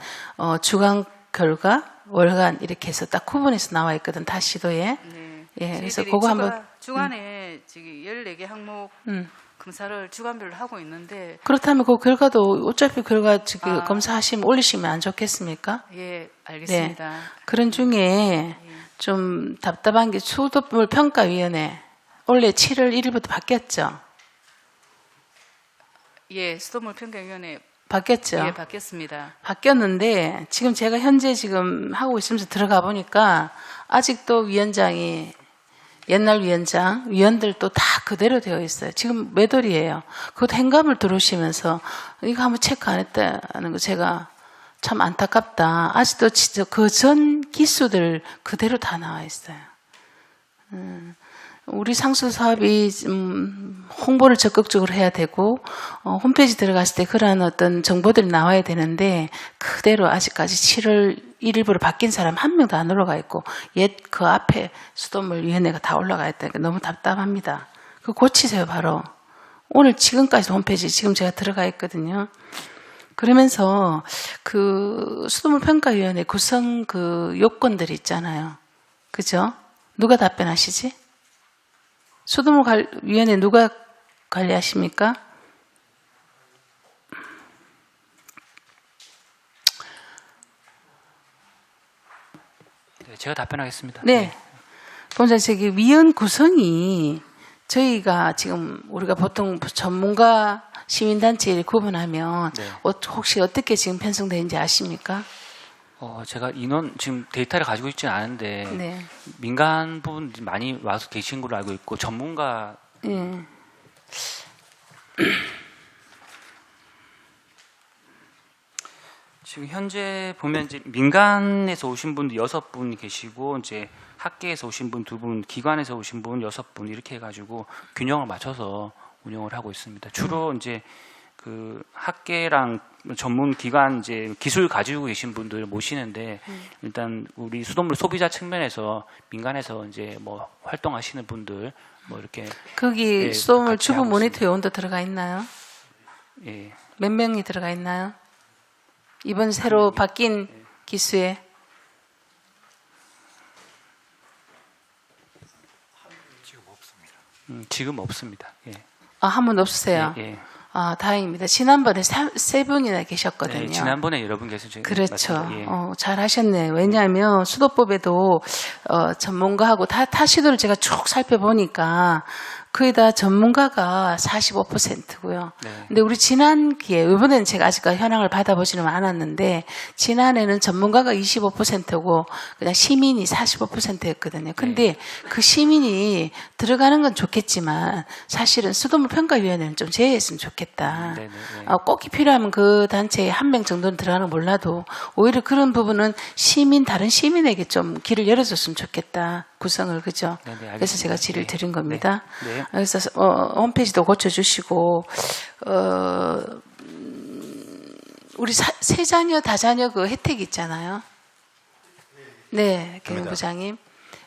주간 결과 월간 이렇게 해서 딱 구분해서 나와 있거든 다 시도에. 네. 예, 그래서 저희들이 그거 한번 주간에 지금 14개 항목 검사를 주간별로 하고 있는데 그렇다면 그 결과도 어차피 결과 아. 검사하시면 올리시면 안 좋겠습니까? 예, 알겠습니다. 네. 그런 중에 좀 답답한 게 수돗물 평가위원회 원래 7월 1일부터 바뀌었죠? 예, 수돗물 평가위원회 바뀌었죠? 예, 바뀌었습니다. 바뀌었는데 지금 제가 현재 지금 하고 있으면서 들어가 보니까 아직도 위원장이 옛날 위원들도 다 그대로 되어 있어요. 지금 몇 월이에요. 그것도 행감을 들어오시면서 이거 한번 체크 안 했다는 거 제가 참 안타깝다. 아직도 진짜 그 전 기수들 그대로 다 나와 있어요. 우리 상수 사업이 홍보를 적극적으로 해야 되고 홈페이지 들어갔을 때 그러한 어떤 정보들이 나와야 되는데 그대로 아직까지 7월 1일부로 바뀐 사람 한 명도 안 올라가 있고 옛 그 앞에 수돗물위원회가 다 올라가 있다니까 너무 답답합니다. 그거 고치세요 바로. 오늘 지금까지 홈페이지 지금 제가 들어가 있거든요. 그러면서 그 수돗물 평가위원회 구성 그 요건들이 있잖아요. 그죠? 누가 답변하시지? 수돗물위원회 누가 관리하십니까? 네, 제가 답변하겠습니다. 네. 본자 저기 위원 구성이 저희가 지금 우리가 보통 전문가 시민단체를 구분하면 네. 혹시 어떻게 지금 편성되는지 아십니까? 제가 인원 지금 데이터를 가지고 있지는 않은데 네. 민간 부분 많이 와서 계신 걸로 알고 있고 전문가 예. 지금 현재 보면 이제 민간에서 오신 분들 6분 계시고 이제 학계에서 오신 분 2분, 기관에서 오신 분 6분 이렇게 해가지고 균형을 맞춰서 운영을 하고 있습니다. 주로 이제 그 학계랑 전문 기관 이제 기술 가지고 계신 분들 모시는데 일단 우리 수돗물 소비자 측면에서 민간에서 이제 뭐 활동하시는 분들 뭐 이렇게 거기 예, 수돗물 같이 주부 하고 모니터 요원도 들어가 있나요? 예. 몇 명이 들어가 있나요? 이번 새로 바뀐 기수에 지금 없습니다. 예. 한 분 없으세요? 예, 예. 다행입니다. 지난번에 세 분이나 계셨거든요. 네, 지난번에 여러분 계신 그렇죠. 예. 잘 하셨네요. 왜냐하면 수도법에도 전문가하고 타 시도를 제가 쭉 살펴보니까 거의 다 전문가가 45%고요. 네. 근데 우리 지난 기회, 이번에는 제가 아직 현황을 받아보지는 않았는데, 지난해는 전문가가 25%고, 그냥 시민이 45%였거든요. 근데 그 시민이 들어가는 건 좋겠지만, 사실은 수돗물 평가위원회는 좀 제외했으면 좋겠다. 네, 네, 네. 꼭 필요하면 그 단체에 한 명 정도는 들어가는 거 몰라도, 오히려 그런 부분은 다른 시민에게 좀 길을 열어줬으면 좋겠다. 구성을, 그죠? 네, 네, 알겠습니다. 그래서 제가 질의를 드린 겁니다. 네. 그래서 홈페이지도 고쳐주시고 우리 세 자녀 다자녀 그 혜택 있잖아요. 네, 경부장님.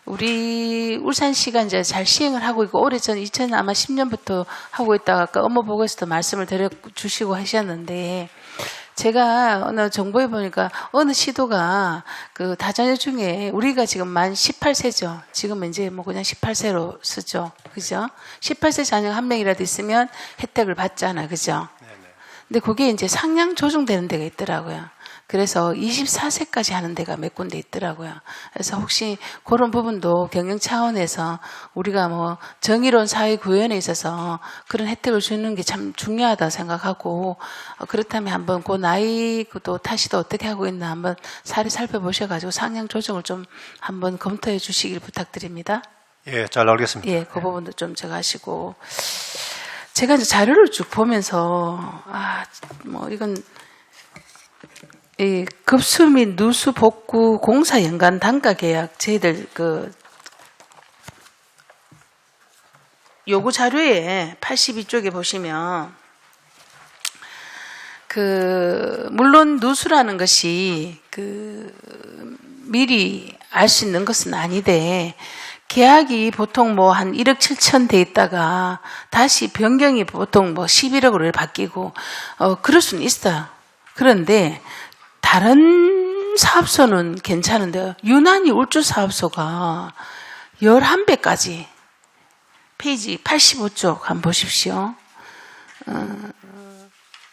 우리 울산시가 이제 잘 시행을 하고 있고 올해 전 2010년부터 하고 있다가 아까 업무보고에서도 말씀을 드려주시고 하셨는데 제가 어느 정보에 보니까 어느 시도가 그 다자녀 중에 우리가 지금 만 18세죠. 지금 이제 뭐 그냥 18세로 쓰죠. 그죠? 18세 자녀가 한 명이라도 있으면 혜택을 받잖아. 그죠? 근데 그게 이제 상향 조정되는 데가 있더라고요. 그래서 24세까지 하는 데가 몇 군데 있더라고요. 그래서 혹시 그런 부분도 경영 차원에서 우리가 뭐 정의로운 사회 구현에 있어서 그런 혜택을 주는 게 참 중요하다 생각하고 그렇다면 한번 그 나이 또 타시도 어떻게 하고 있나 한번 사례 살펴보셔가지고 상향 조정을 좀 한번 검토해 주시길 부탁드립니다. 예, 잘 알겠습니다. 예, 그 부분도 좀 제가 하시고 제가 이제 자료를 쭉 보면서 뭐 이건 이 급수 및 누수 복구 공사 연간 단가 계약 저희들 그 요구 자료에 82쪽에 보시면 그 물론 누수라는 것이 그 미리 알 수 있는 것은 아니되 계약이 보통 뭐 한 1억 7천 돼 있다가 다시 변경이 보통 뭐 11억으로 바뀌고 그럴 수는 있어요. 그런데 다른 사업소는 괜찮은데요. 유난히 울주 사업소가 11배까지 페이지 85쪽 한번 보십시오.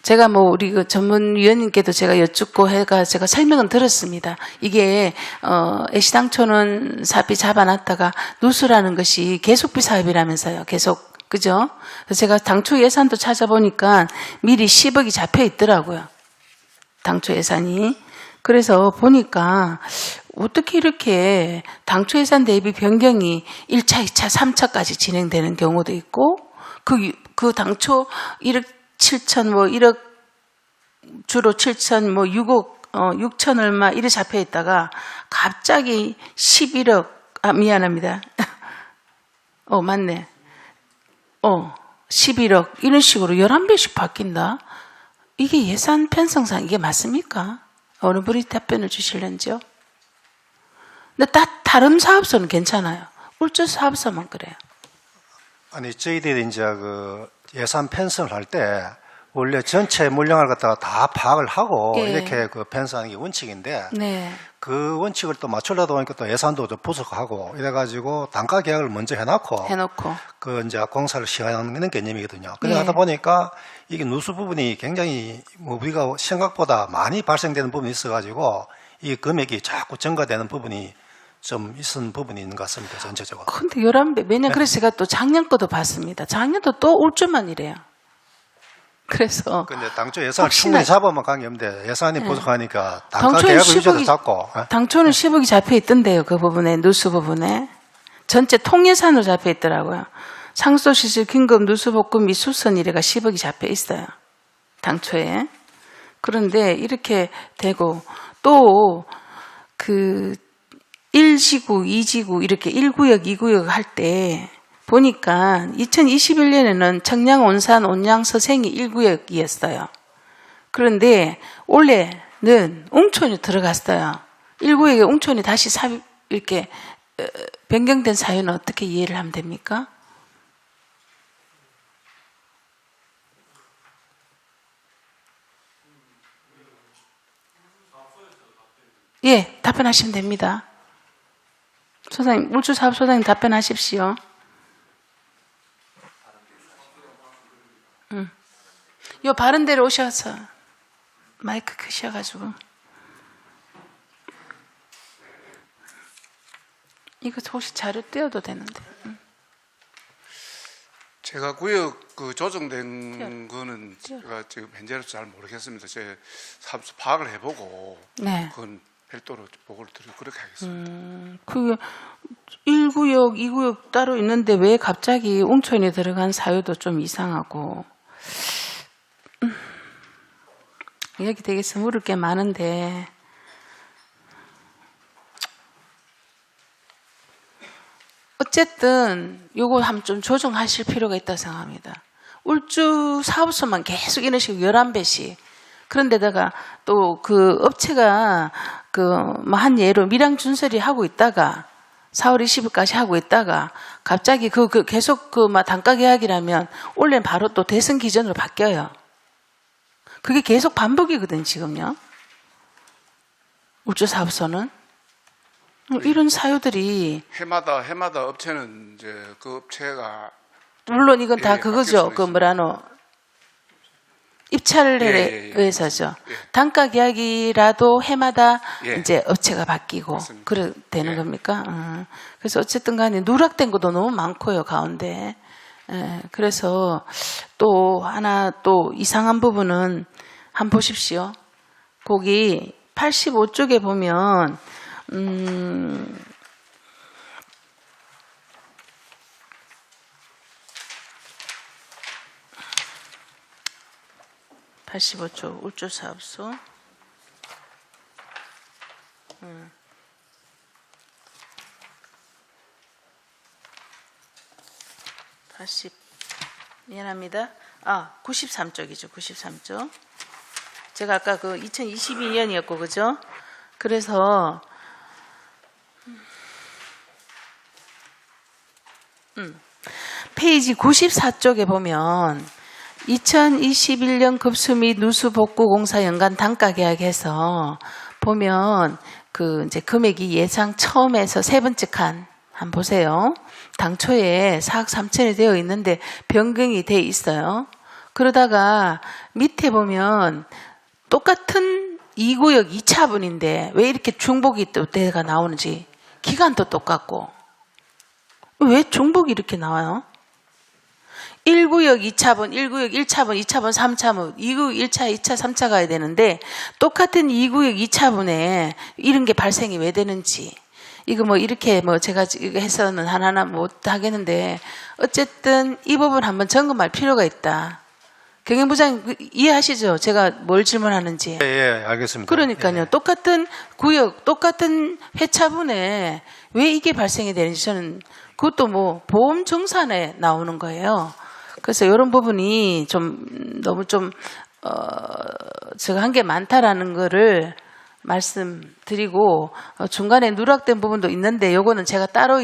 제가 뭐 우리 그 전문위원님께도 제가 여쭙고 해가 제가 설명은 들었습니다. 이게 애시당초는 사업비 잡아놨다가 누수라는 것이 계속비 사업이라면서요. 계속 그죠? 그래서 제가 당초 예산도 찾아보니까 미리 10억이 잡혀 있더라고요. 당초 예산이. 그래서 보니까 어떻게 이렇게 당초 예산 대비 변경이 1차, 2차, 3차까지 진행되는 경우도 있고 그 당초 1억 7천 뭐 1억 주로 7천 뭐 6억 6천 얼마 이래 잡혀 있다가 갑자기 11억 미안합니다. 맞네. 11억 이런 식으로 11배씩 바뀐다. 이게 예산 편성상 이게 맞습니까? 어느 분이 답변을 주실런지요? 근데 다른 사업소는 괜찮아요. 울주 사업소만 그래요. 아니 저희들이 이제 그 예산 편성을 할 때 원래 전체 물량을 갖다가 다 파악을 하고 예. 이렇게 그 편성하는 게 원칙인데 네. 그 원칙을 또 맞추려다 보니까 또 예산도 좀 부족하고 이래가지고 단가 계약을 먼저 해놓고 그 이제 공사를 시행하는 개념이거든요. 그래 예. 하다 보니까 이게 누수 부분이 굉장히 뭐 우리가 생각보다 많이 발생되는 부분이 있어가지고 이 금액이 자꾸 증가되는 부분이 좀 있은 부분이 있는 것 같습니다. 전체적으로. 근데 11배 매년 그래서 제가 또 작년 거도 봤습니다. 작년도 또 울주만 이래요. 그래서 근데 당초 예산을 충분히 잡으면 관계없는데 예산이 부족하니까 단가 당초에 계약을 유지도 잡고 당초는 10억이 잡혀 있던데요. 그 부분에 누수 부분에 전체 통예산으로 잡혀 있더라고요. 상수시설 긴급 누수복구 및 수선 이래가 10억이 잡혀 있어요. 당초에. 그런데 이렇게 되고 또 그 1지구, 2지구 이렇게 1구역, 2구역 할 때 보니까 2021년에는 청량, 온산, 온양, 서생이 1구역이었어요. 그런데 올해는 웅촌이 들어갔어요. 1구역에 웅촌이 다시 이렇게 변경된 사유는 어떻게 이해를 하면 됩니까? 예, 답변하시면 됩니다. 소장님, 울주사업소장님 답변하십시오. 요 바른 데로 오셔서 마이크 크셔가지고 이거 혹시 자료 떼어도 되는데. 해가 구역 그 조정된 거는 제가 지금 현재로서 잘 모르겠습니다. 제 사업소 파악을 해보고 네. 그건 별도로 보고를 드리고 그렇게 하겠습니다. 그 1구역, 2구역 따로 있는데 왜 갑자기 웅천이 들어간 사유도 좀 이상하고 여기 되게 물을 게 많은데 어쨌든 요거 한번 좀 조정하실 필요가 있다고 생각합니다. 울주 사업소만 계속 이런 식으로 11배씩. 그런데다가 또 그 업체가 한 예로 밀양 준설이 하고 있다가 4월 20일까지 하고 있다가 갑자기 계속 단가 계약이라면 원래는 바로 또 대선 기준으로 바뀌어요. 그게 계속 반복이거든, 지금요. 울주 사업소는. 이런 사유들이 해마다 업체는 이제 그 업체가 물론 이건 다 예, 그거죠. 바뀔 수는 입찰에 의해서죠. 단가 계약이라도 해마다 이제 업체가 바뀌고 그래 되는 겁니까? 그래서 어쨌든 간에 누락된 것도 너무 많고요, 가운데. 그래서 또 하나 또 이상한 부분은 한번 보십시오. 거기 85쪽에 보면 85쪽 울주사업소 80 미안합니다. 93쪽이죠. 93쪽. 제가 아까 2022년이었고 그죠? 그래서 페이지 94쪽에 보면 2021년 급수 및 누수 복구 공사 연간 단가 계약에서 보면 이제 금액이 예상 처음에서 세 번째 칸 한번 보세요. 당초에 4억 3천이 되어 있는데 변경이 돼 있어요. 그러다가 밑에 보면 똑같은 2구역 2차분인데 왜 이렇게 중복이 또 때가 나오는지 기간도 똑같고 왜 중복이 이렇게 나와요? 1구역 2차분, 1구역 1차분, 2차분, 3차분, 2구역 1차, 2차, 3차 가야 되는데 똑같은 2구역 2차분에 이런 게 발생이 왜 되는지 이거 이렇게 제가 이거 해서는 하나하나 못 하겠는데 어쨌든 이 부분 한번 점검할 필요가 있다. 경영부장 이해하시죠? 제가 뭘 질문하는지. 예, 알겠습니다. 그러니까요. 예. 똑같은 구역, 똑같은 회차분에 왜 이게 발생이 되는지 저는 그것도 보험 정산에 나오는 거예요. 그래서 이런 부분이 너무 제가 한 게 많다라는 거를 말씀드리고 중간에 누락된 부분도 있는데 요거는 제가 따로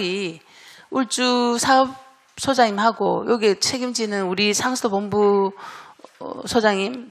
울주 사업소장님하고 여기 책임지는 우리 상수도 본부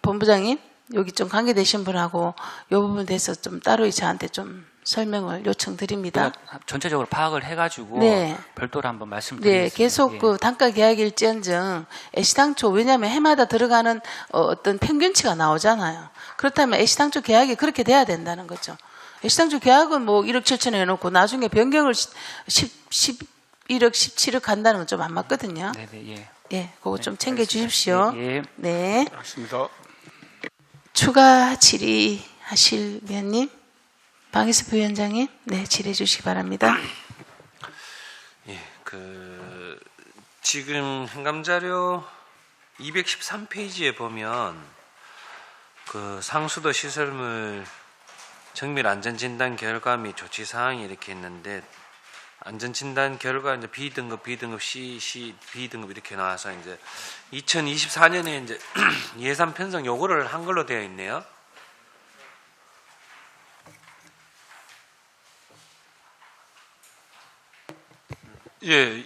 본부장님 여기 좀 관계되신 분하고 이 부분에 대해서 좀 따로 저한테 좀 설명을 요청드립니다. 전체적으로 파악을 해가지고 네. 별도로 한번 말씀드리겠습니다. 네, 계속 단가 계약일지언정 애시당초 왜냐하면 해마다 들어가는 어떤 평균치가 나오잖아요. 그렇다면 애시당초 계약이 그렇게 돼야 된다는 거죠. 애시당초 계약은 1억 7천에 해놓고 나중에 변경을 11억 17억 한다는 건 좀 안 맞거든요. 네네, 예, 그거 좀 챙겨 주십시오. 예. 네. 알겠습니다. 추가 질의하실 위원님, 방희수 부위원장님, 네, 질의해 주시기 바랍니다. 예, 지금 행감자료 213페이지에 보면 상수도 시설물 정밀 안전진단 결과 및 조치 사항이 이렇게 있는데 안전진단 결과 이제 B등급, C, B등급 이렇게 나와서 이제 2024년에 이제 예산 편성 요거를 한글로 되어 있네요. 예,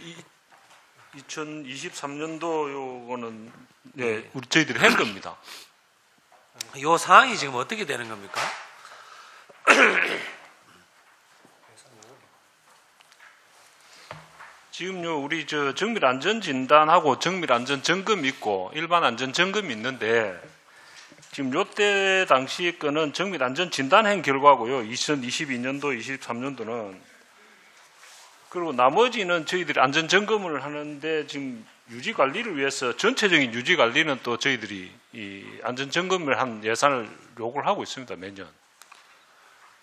2023년도 요거는 우리 저희들이 한 겁니다. 요 사항이 지금 어떻게 되는 겁니까? 지금요 우리 정밀 안전 진단하고 정밀 안전 점검이 있고 일반 안전 점검이 있는데 지금 요때 당시 거는 정밀 안전 진단한 결과고요. 2022년도, 23년도는 그리고 나머지는 저희들이 안전 점검을 하는데 지금 유지 관리를 위해서 전체적인 유지 관리는 또 저희들이 이 안전 점검을 한 예산을 요구를 하고 있습니다. 매년.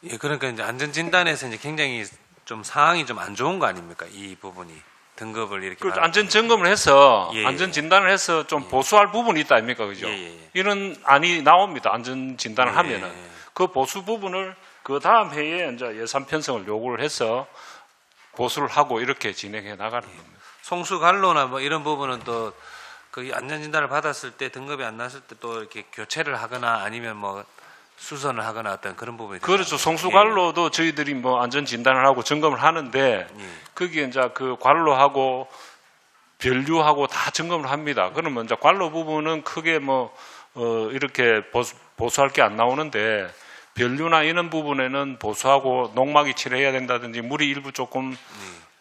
예, 그러니까 이제 안전진단에서 이제 굉장히 좀 상황이 좀 안 좋은 거 아닙니까? 이 부분이 등급을 이렇게 그 안전 점검을 해서 예, 예. 안전 진단을 해서 좀 보수할 부분이 있다 아닙니까, 그죠? 예, 예. 이런 안이 나옵니다. 안전 진단을 예, 하면은 예. 그 보수 부분을 그 다음 해에 이제 예산 편성을 요구를 해서 보수를 하고 이렇게 진행해 나가는 겁니다. 송수 관로나 뭐 이런 부분은 또 그 안전진단을 받았을 때 등급이 안 났을 때 또 이렇게 교체를 하거나 아니면 뭐 수선을 하거나 어떤 그런 부분이 그렇죠. 송수 관로도 저희들이 뭐 안전 진단을 하고 점검을 하는데 거기에 이제 그 관로하고 변류하고 다 점검을 합니다. 그러면 이제 관로 부분은 크게 뭐 이렇게 보수할 게 안 나오는데 변류나 이런 부분에는 보수하고 농막이 칠해야 된다든지 물이 일부 조금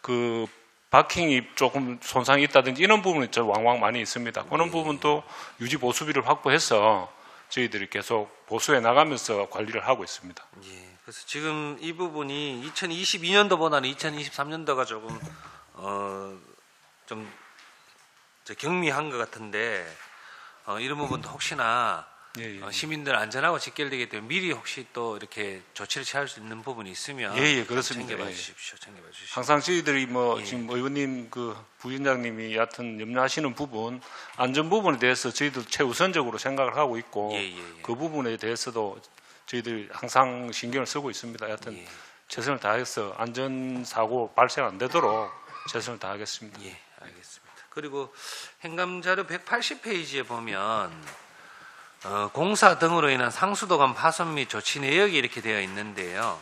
그 바킹이 조금 손상이 있다든지 이런 부분이 좀 왕왕 많이 있습니다. 그런 부분도 유지 보수비를 확보해서 저희들이 계속 보수해 나가면서 관리를 하고 있습니다. 예. 그래서 지금 이 부분이 2022년도보다는 2023년도가 조금 좀 경미한 것 같은데 이런 부분도 혹시나 시민들 안전하고 직결되기 때문에 미리 혹시 또 이렇게 조치를 취할 수 있는 부분이 있으면 예, 그렇습니다. 챙겨봐 예. 주십시오. 챙겨봐 주십시오. 항상 저희들이 뭐 예. 지금 의원님 그 부위원장님이 여하튼 염려하시는 부분 안전 부분에 대해서 저희도 최우선적으로 생각을 하고 있고 그 부분에 대해서도 저희들이 항상 신경을 쓰고 있습니다. 여하튼 최선을 다해서 안전 사고 발생 안 되도록 최선을 다하겠습니다. 예, 알겠습니다. 그리고 행감자료 180페이지에 보면 공사 등으로 인한 상수도관 파손 및 조치 내역이 이렇게 되어 있는데요.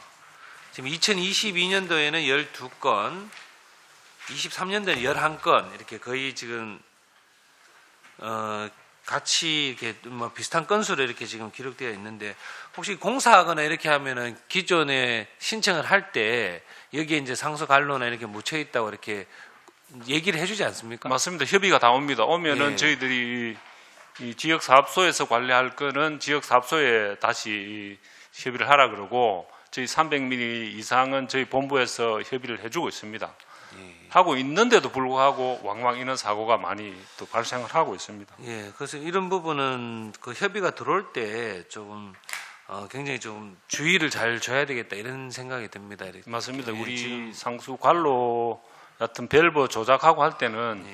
지금 2022년도에는 12건, 23년도에는 11건 이렇게 거의 지금 같이 이렇게 뭐 비슷한 건수로 이렇게 지금 기록되어 있는데 혹시 공사하거나 이렇게 하면은 기존에 신청을 할 때 여기에 이제 상수 관로나 이렇게 묻혀 있다고 이렇게 얘기를 해주지 않습니까? 맞습니다. 협의가 다 옵니다. 오면은 예. 저희들이 이 지역사업소에서 관리할 거는 지역사업소에 다시 협의를 하라 그러고 저희 300mm 이상은 저희 본부에서 협의를 해주고 있습니다. 하고 있는데도 불구하고 왕왕 이런 사고가 많이 또 발생을 하고 있습니다. 예, 그래서 이런 부분은 그 협의가 들어올 때 조금 굉장히 좀 주의를 잘 줘야 되겠다 이런 생각이 듭니다. 이렇게. 맞습니다. 예, 우리 지금 상수 관로 같은 밸브 조작하고 할 때는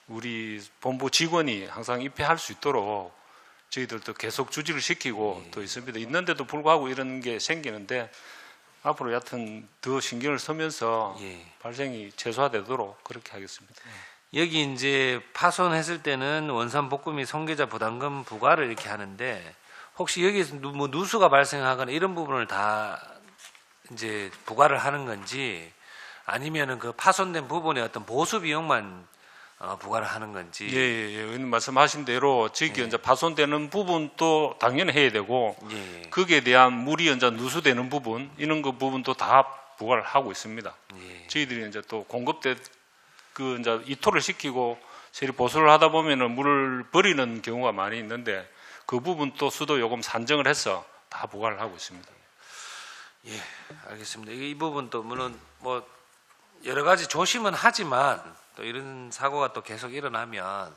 우리 본부 직원이 항상 입회할 수 있도록 저희들도 계속 주지를 시키고 또 있습니다. 있는데도 불구하고 이런 게 생기는데 앞으로 여하튼 더 신경을 쓰면서 발생이 최소화되도록 그렇게 하겠습니다. 여기 이제 파손했을 때는 원산 복구 및 손괴자 부담금 부과를 이렇게 하는데 혹시 여기서 뭐 누수가 발생하거나 이런 부분을 다 이제 부과를 하는 건지 아니면은 그 파손된 부분의 어떤 보수 비용만 부과를 하는 건지. 예, 의원님 말씀하신 대로 저기 이제 파손되는 부분도 당연히 해야 되고 거기에 대한 물이 이제 누수되는 부분 이런 그 부분도 다 부과를 하고 있습니다. 저희들이 이제 또 공급대 그 이제 이토를 시키고 세리 보수를 하다 보면은 물을 버리는 경우가 많이 있는데 그 부분 또 수도 요금 산정을 해서 다 부과를 하고 있습니다. 예, 알겠습니다. 이 부분도 물론 뭐 여러 가지 조심은 하지만 또 이런 사고가 또 계속 일어나면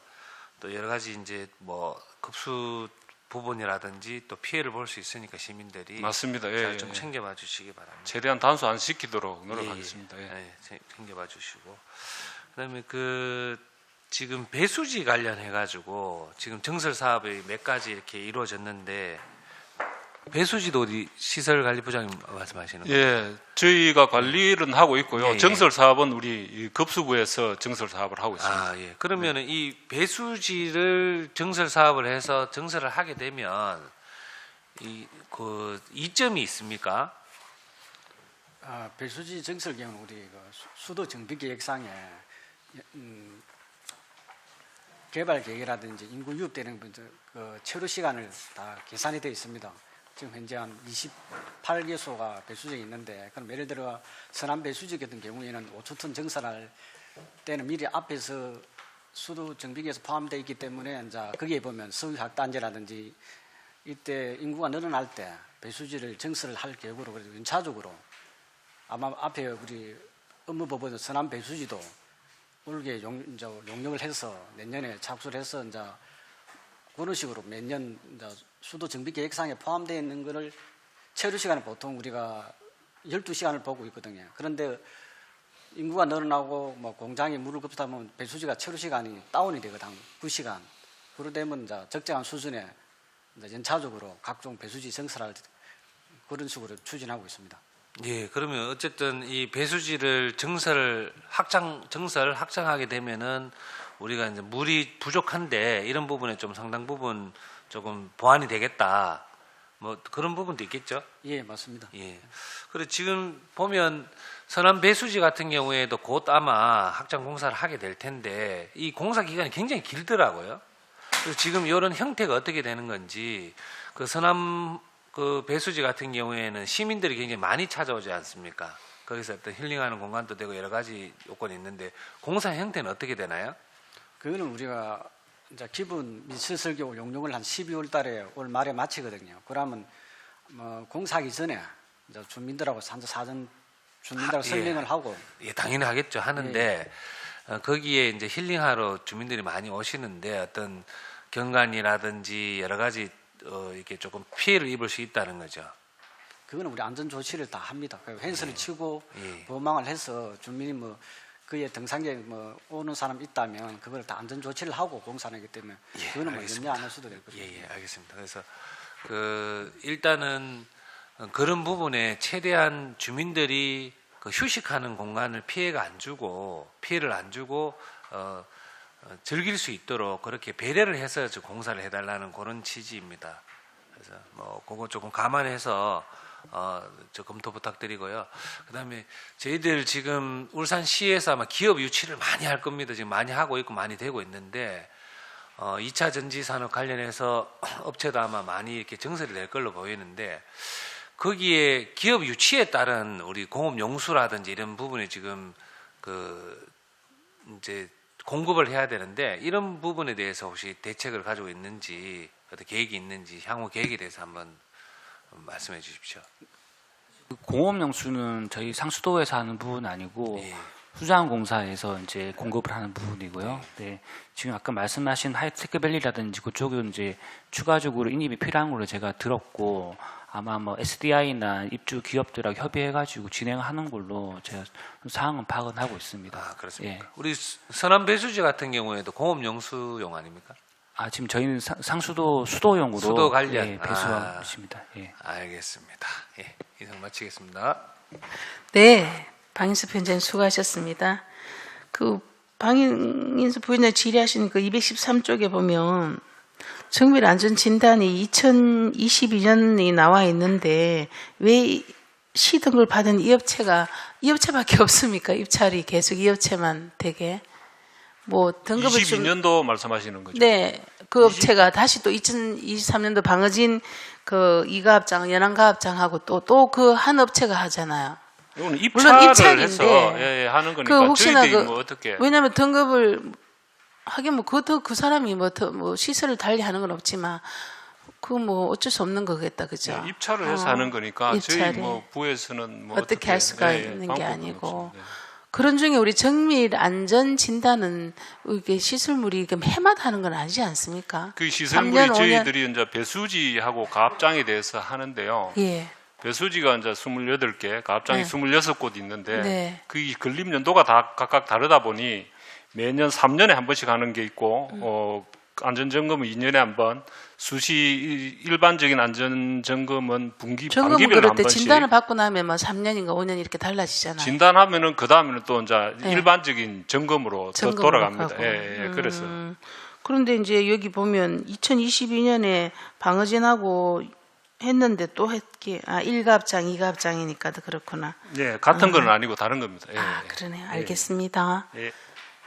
또 여러 가지 이제 뭐 급수 부분이라든지 또 피해를 볼 수 있으니까 시민들이 맞습니다. 잘 좀 챙겨봐 주시기 바랍니다. 최대한 단수 안 시키도록 노력하겠습니다. 챙겨봐 주시고 그다음에 그 지금 배수지 관련해 가지고 지금 증설 사업이 몇 가지 이렇게 이루어졌는데 배수지도 어디 시설관리부장님 말씀하시는 거죠? 예, 저희가 관리는 하고 있고요. 증설 사업은 우리 급수부에서 증설 사업을 하고 있습니다. 아, 예. 그러면은 이 배수지를 증설 사업을 해서 증설을 하게 되면 그 이점이 있습니까? 배수지 증설 경우 우리 그 수도 정비 계획상에 개발 계획이라든지 인구 유입되는 그 체류 시간을 다 계산이 되어 있습니다. 지금 현재 한 28개소가 배수지에 있는데, 그럼 예를 들어 서남 배수지 같은 경우에는 5,000톤 증설할 때는 미리 앞에서 수도 정비계에서 포함되어 있기 때문에 이제 거기에 보면 서울학단지라든지 이때 인구가 늘어날 때 배수지를 증설을 할 계획으로 그래서 연차적으로 아마 앞에 우리 업무법원 서남 배수지도 올게 용역을 해서 내년에 착수를 해서 이제 그런 식으로 매년 이제 수도 정비 계획상에 포함되어 있는 거를 체류 시간을 보통 우리가 12시간을 보고 있거든요. 그런데 인구가 늘어나고 뭐 공장이 물을 급수하면 배수지가 체류 시간이 다운이 되거든. 9시간. 그러 되면 이제 적정한 수준에 이제 연차적으로 각종 배수지 증설할 그런 식으로 추진하고 있습니다. 예, 그러면 어쨌든 이 배수지를 확장하게 되면은 우리가 이제 물이 부족한데 이런 부분에 좀 상당 부분 조금 보완이 되겠다. 뭐 그런 부분도 있겠죠? 예, 맞습니다. 예. 그리고 지금 보면 서남 배수지 같은 경우에도 곧 아마 확장 공사를 하게 될 텐데 이 공사 기간이 굉장히 길더라고요. 그래서 지금 이런 형태가 어떻게 되는 건지 그 서남 그 배수지 같은 경우에는 시민들이 굉장히 많이 찾아오지 않습니까? 거기서 어떤 힐링하는 공간도 되고 여러 가지 요건이 있는데 공사 형태는 어떻게 되나요? 그거는 우리가 이제 기본 미시설교 용역을 한 12월 달에 올 말에 마치거든요. 그러면 뭐 공사하기 전에 이제 주민들하고 사전 주민들하고 설명을 하고 예, 당연히 하겠죠. 하는데 거기에 이제 힐링하러 주민들이 많이 오시는데 어떤 경관이라든지 여러 가지 이렇게 조금 피해를 입을 수 있다는 거죠. 그거는 우리 안전 조치를 다 합니다. 펜스를 치고 보호망을 해서 주민이 뭐 그에 등산객 뭐 오는 사람 있다면 그걸 다 안전 조치를 하고 공사하기 때문에 그거는 뭐 염려 안 할 수도 있거든요. 예, 알겠습니다. 그래서 일단은 그런 부분에 최대한 주민들이 그 휴식하는 공간을 피해를 안 주고 즐길 수 있도록 그렇게 배려를 해서 공사를 해달라는 그런 취지입니다. 그래서 뭐 그거 조금 감안해서 저 검토 부탁드리고요. 그다음에 저희들 지금 울산시에서 아마 기업 유치를 많이 할 겁니다. 지금 많이 하고 있고 많이 되고 있는데 2차 전지 산업 관련해서 업체도 아마 많이 이렇게 증설이 될 걸로 보이는데 거기에 기업 유치에 따른 우리 공업 용수라든지 이런 부분에 지금 이제 공급을 해야 되는데 이런 부분에 대해서 혹시 대책을 가지고 있는지 어떤 계획이 있는지 향후 계획에 대해서 한번 말씀해 주십시오. 공업용수는 저희 상수도에서 하는 부분 아니고 수자원공사에서 이제 공급을 하는 부분이고요. 네, 지금 아까 말씀하신 하이테크밸리라든지 그쪽은 이제 추가적으로 인입이 필요한 걸로 제가 들었고 아마 뭐 SDI나 입주 기업들하고 협의해가지고 진행하는 걸로 제가 사항은 파악은 하고 있습니다. 아, 그렇습니까? 예. 우리 서남 배수지 같은 경우에도 공업용수용 아닙니까? 지금 저희는 상수도 수도용으로 수도 관련 배수하고 있습니다. 예. 알겠습니다. 예, 이상 마치겠습니다. 네, 방인수 부위원장님 수고하셨습니다. 그 방인수 부위원장 질의하신 그 213쪽에 보면 정밀 안전 진단이 2022년이 나와 있는데 왜 시등급을 받은 이 업체밖에 없습니까? 입찰이 계속 이 업체만 되게 뭐 등급을 22년도 말씀하시는 거죠? 네, 그 업체가 다시 또 2023년도 방어진 그 이가압장, 연안가압장하고 또 그 한 업체가 하잖아요. 이거는 물론 입찰을 해서 하는 거니까 그 혹시나 저희들이 뭐 어떻게? 왜냐하면 등급을 하긴 뭐 그것도 그 사람이 뭐 시설을 달리하는 건 없지만 그거 뭐 어쩔 수 없는 거겠다, 그죠? 네, 입찰을 해서 하는 거니까 입찰에. 저희 뭐 부에서는 뭐 어떻게 할 수가 있는 게 방법은 아니고 없습니다. 그런 중에 우리 정밀 안전 진단은 이게 시설물이 해마다 하는 건 아니지 않습니까? 그 시설물이 3년, 5년. 저희들이 이제 배수지하고 가압장에 대해서 하는데요. 예. 배수지가 이제 28개, 가압장이 네. 26곳 있는데 네. 그 건립 연도가 다 각각 다르다 보니 매년 3년에 한 번씩 하는 게 있고 안전점검은 2년에 한 번, 일반적인 안전점검은 점검은 반기별로 한 그럴 때 번씩. 진단을 받고 나면 뭐 3년인가 5년 이렇게 달라지잖아요. 진단하면은 그 다음에는 또 이제 네. 일반적인 점검으로 또 점검으로 돌아갑니다. 가고. 예, 그래서 그런데 이제 여기 보면 2022년에 방어진하고 했는데 또 했기 1가압장, 2가압장이니까 그렇구나. 예, 같은 건 아니고 다른 겁니다. 예, 그러네요. 예. 알겠습니다. 예.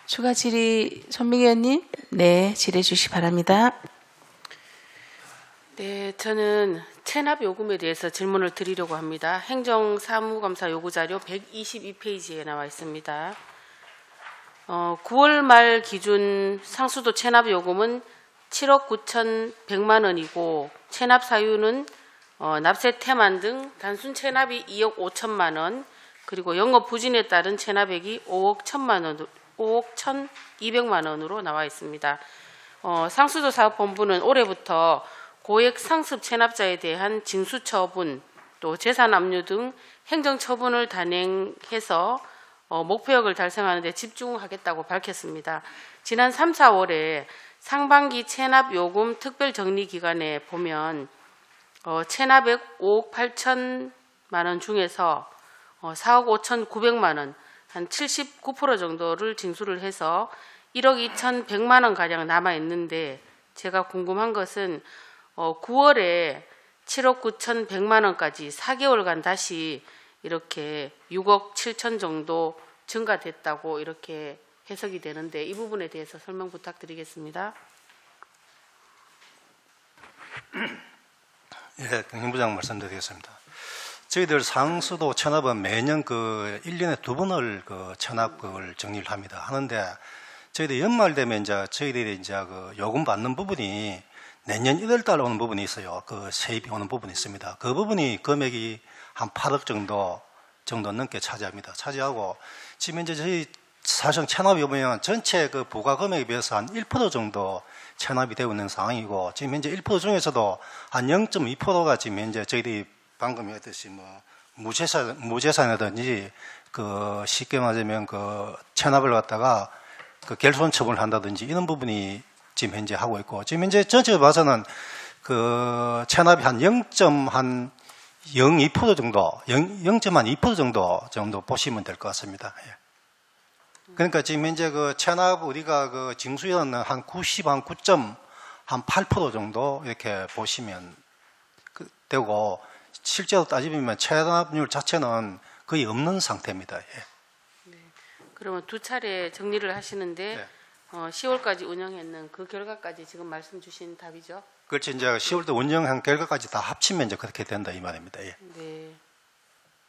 추가 질의 손민기 의원님, 네, 질의해 주시기 바랍니다. 네, 저는 체납 요금에 대해서 질문을 드리려고 합니다. 행정사무검사 요구자료 122페이지에 나와 있습니다. 9월 말 기준 상수도 체납 요금은 7억 9,100만 원이고 체납 사유는 납세 태만 등 단순 체납이 2억 5천만 원, 그리고 영업 부진에 따른 체납액이 5억 5억 1,200만 원으로 나와 있습니다. 상수도 사업본부는 올해부터 고액 상습 체납자에 대한 징수 처분, 또 재산 압류 등 행정 처분을 단행해서 목표액을 달성하는 데 집중하겠다고 밝혔습니다. 지난 3, 4월에 상반기 체납 요금 특별 정리 기간에 보면 체납액 5억 8천만 원 중에서 4억 5,900만 원, 한 79% 정도를 징수를 해서 1억 2,100만 원 가량 남아 있는데, 제가 궁금한 것은 9월에 7억 9,100만 원까지 4개월간 다시 이렇게 6억 7천 정도 증가됐다고 이렇게 해석이 되는데, 이 부분에 대해서 설명 부탁드리겠습니다. 예, 경영부장 말씀드리겠습니다. 저희들 상수도 체납은 매년 1년에 2번을 체납을 정리를 합니다. 하는데, 저희들 연말 되면 저희들이 요금 받는 부분이 내년 1월달 오는 부분이 있어요. 세입이 오는 부분이 있습니다. 그 부분이 금액이 한 8억 정도 넘게 차지합니다. 차지하고, 지금 현재 저희 사실상 체납이 보면 전체 부과 금액에 비해서 한 1% 정도 체납이 되고 있는 상황이고, 지금 현재 1% 중에서도 한 0.2%가 지금 현재 저희들이 방금 했듯이 무재산이라든지 쉽게 말하자면 체납을 갖다가 결손 처분을 한다든지 이런 부분이 지금 현재 하고 있고, 지금 현재 전체로 봐서는 체납이 한 0.02% 정도, 0.2% 정도 보시면 될 것 같습니다. 예. 그러니까 지금 현재 체납 우리가 징수율은 한 9.8% 정도 이렇게 보시면 되고, 실제로 따지면 체납률 자체는 거의 없는 상태입니다. 예. 네. 그러면 두 차례 정리를 하시는데, 네. 10월까지 운영했는 그 결과까지 지금 말씀 주신 답이죠? 그렇지, 이제 10월 때 운영한 결과까지 다 합치면 이제 그렇게 된다 이 말입니다. 예. 네.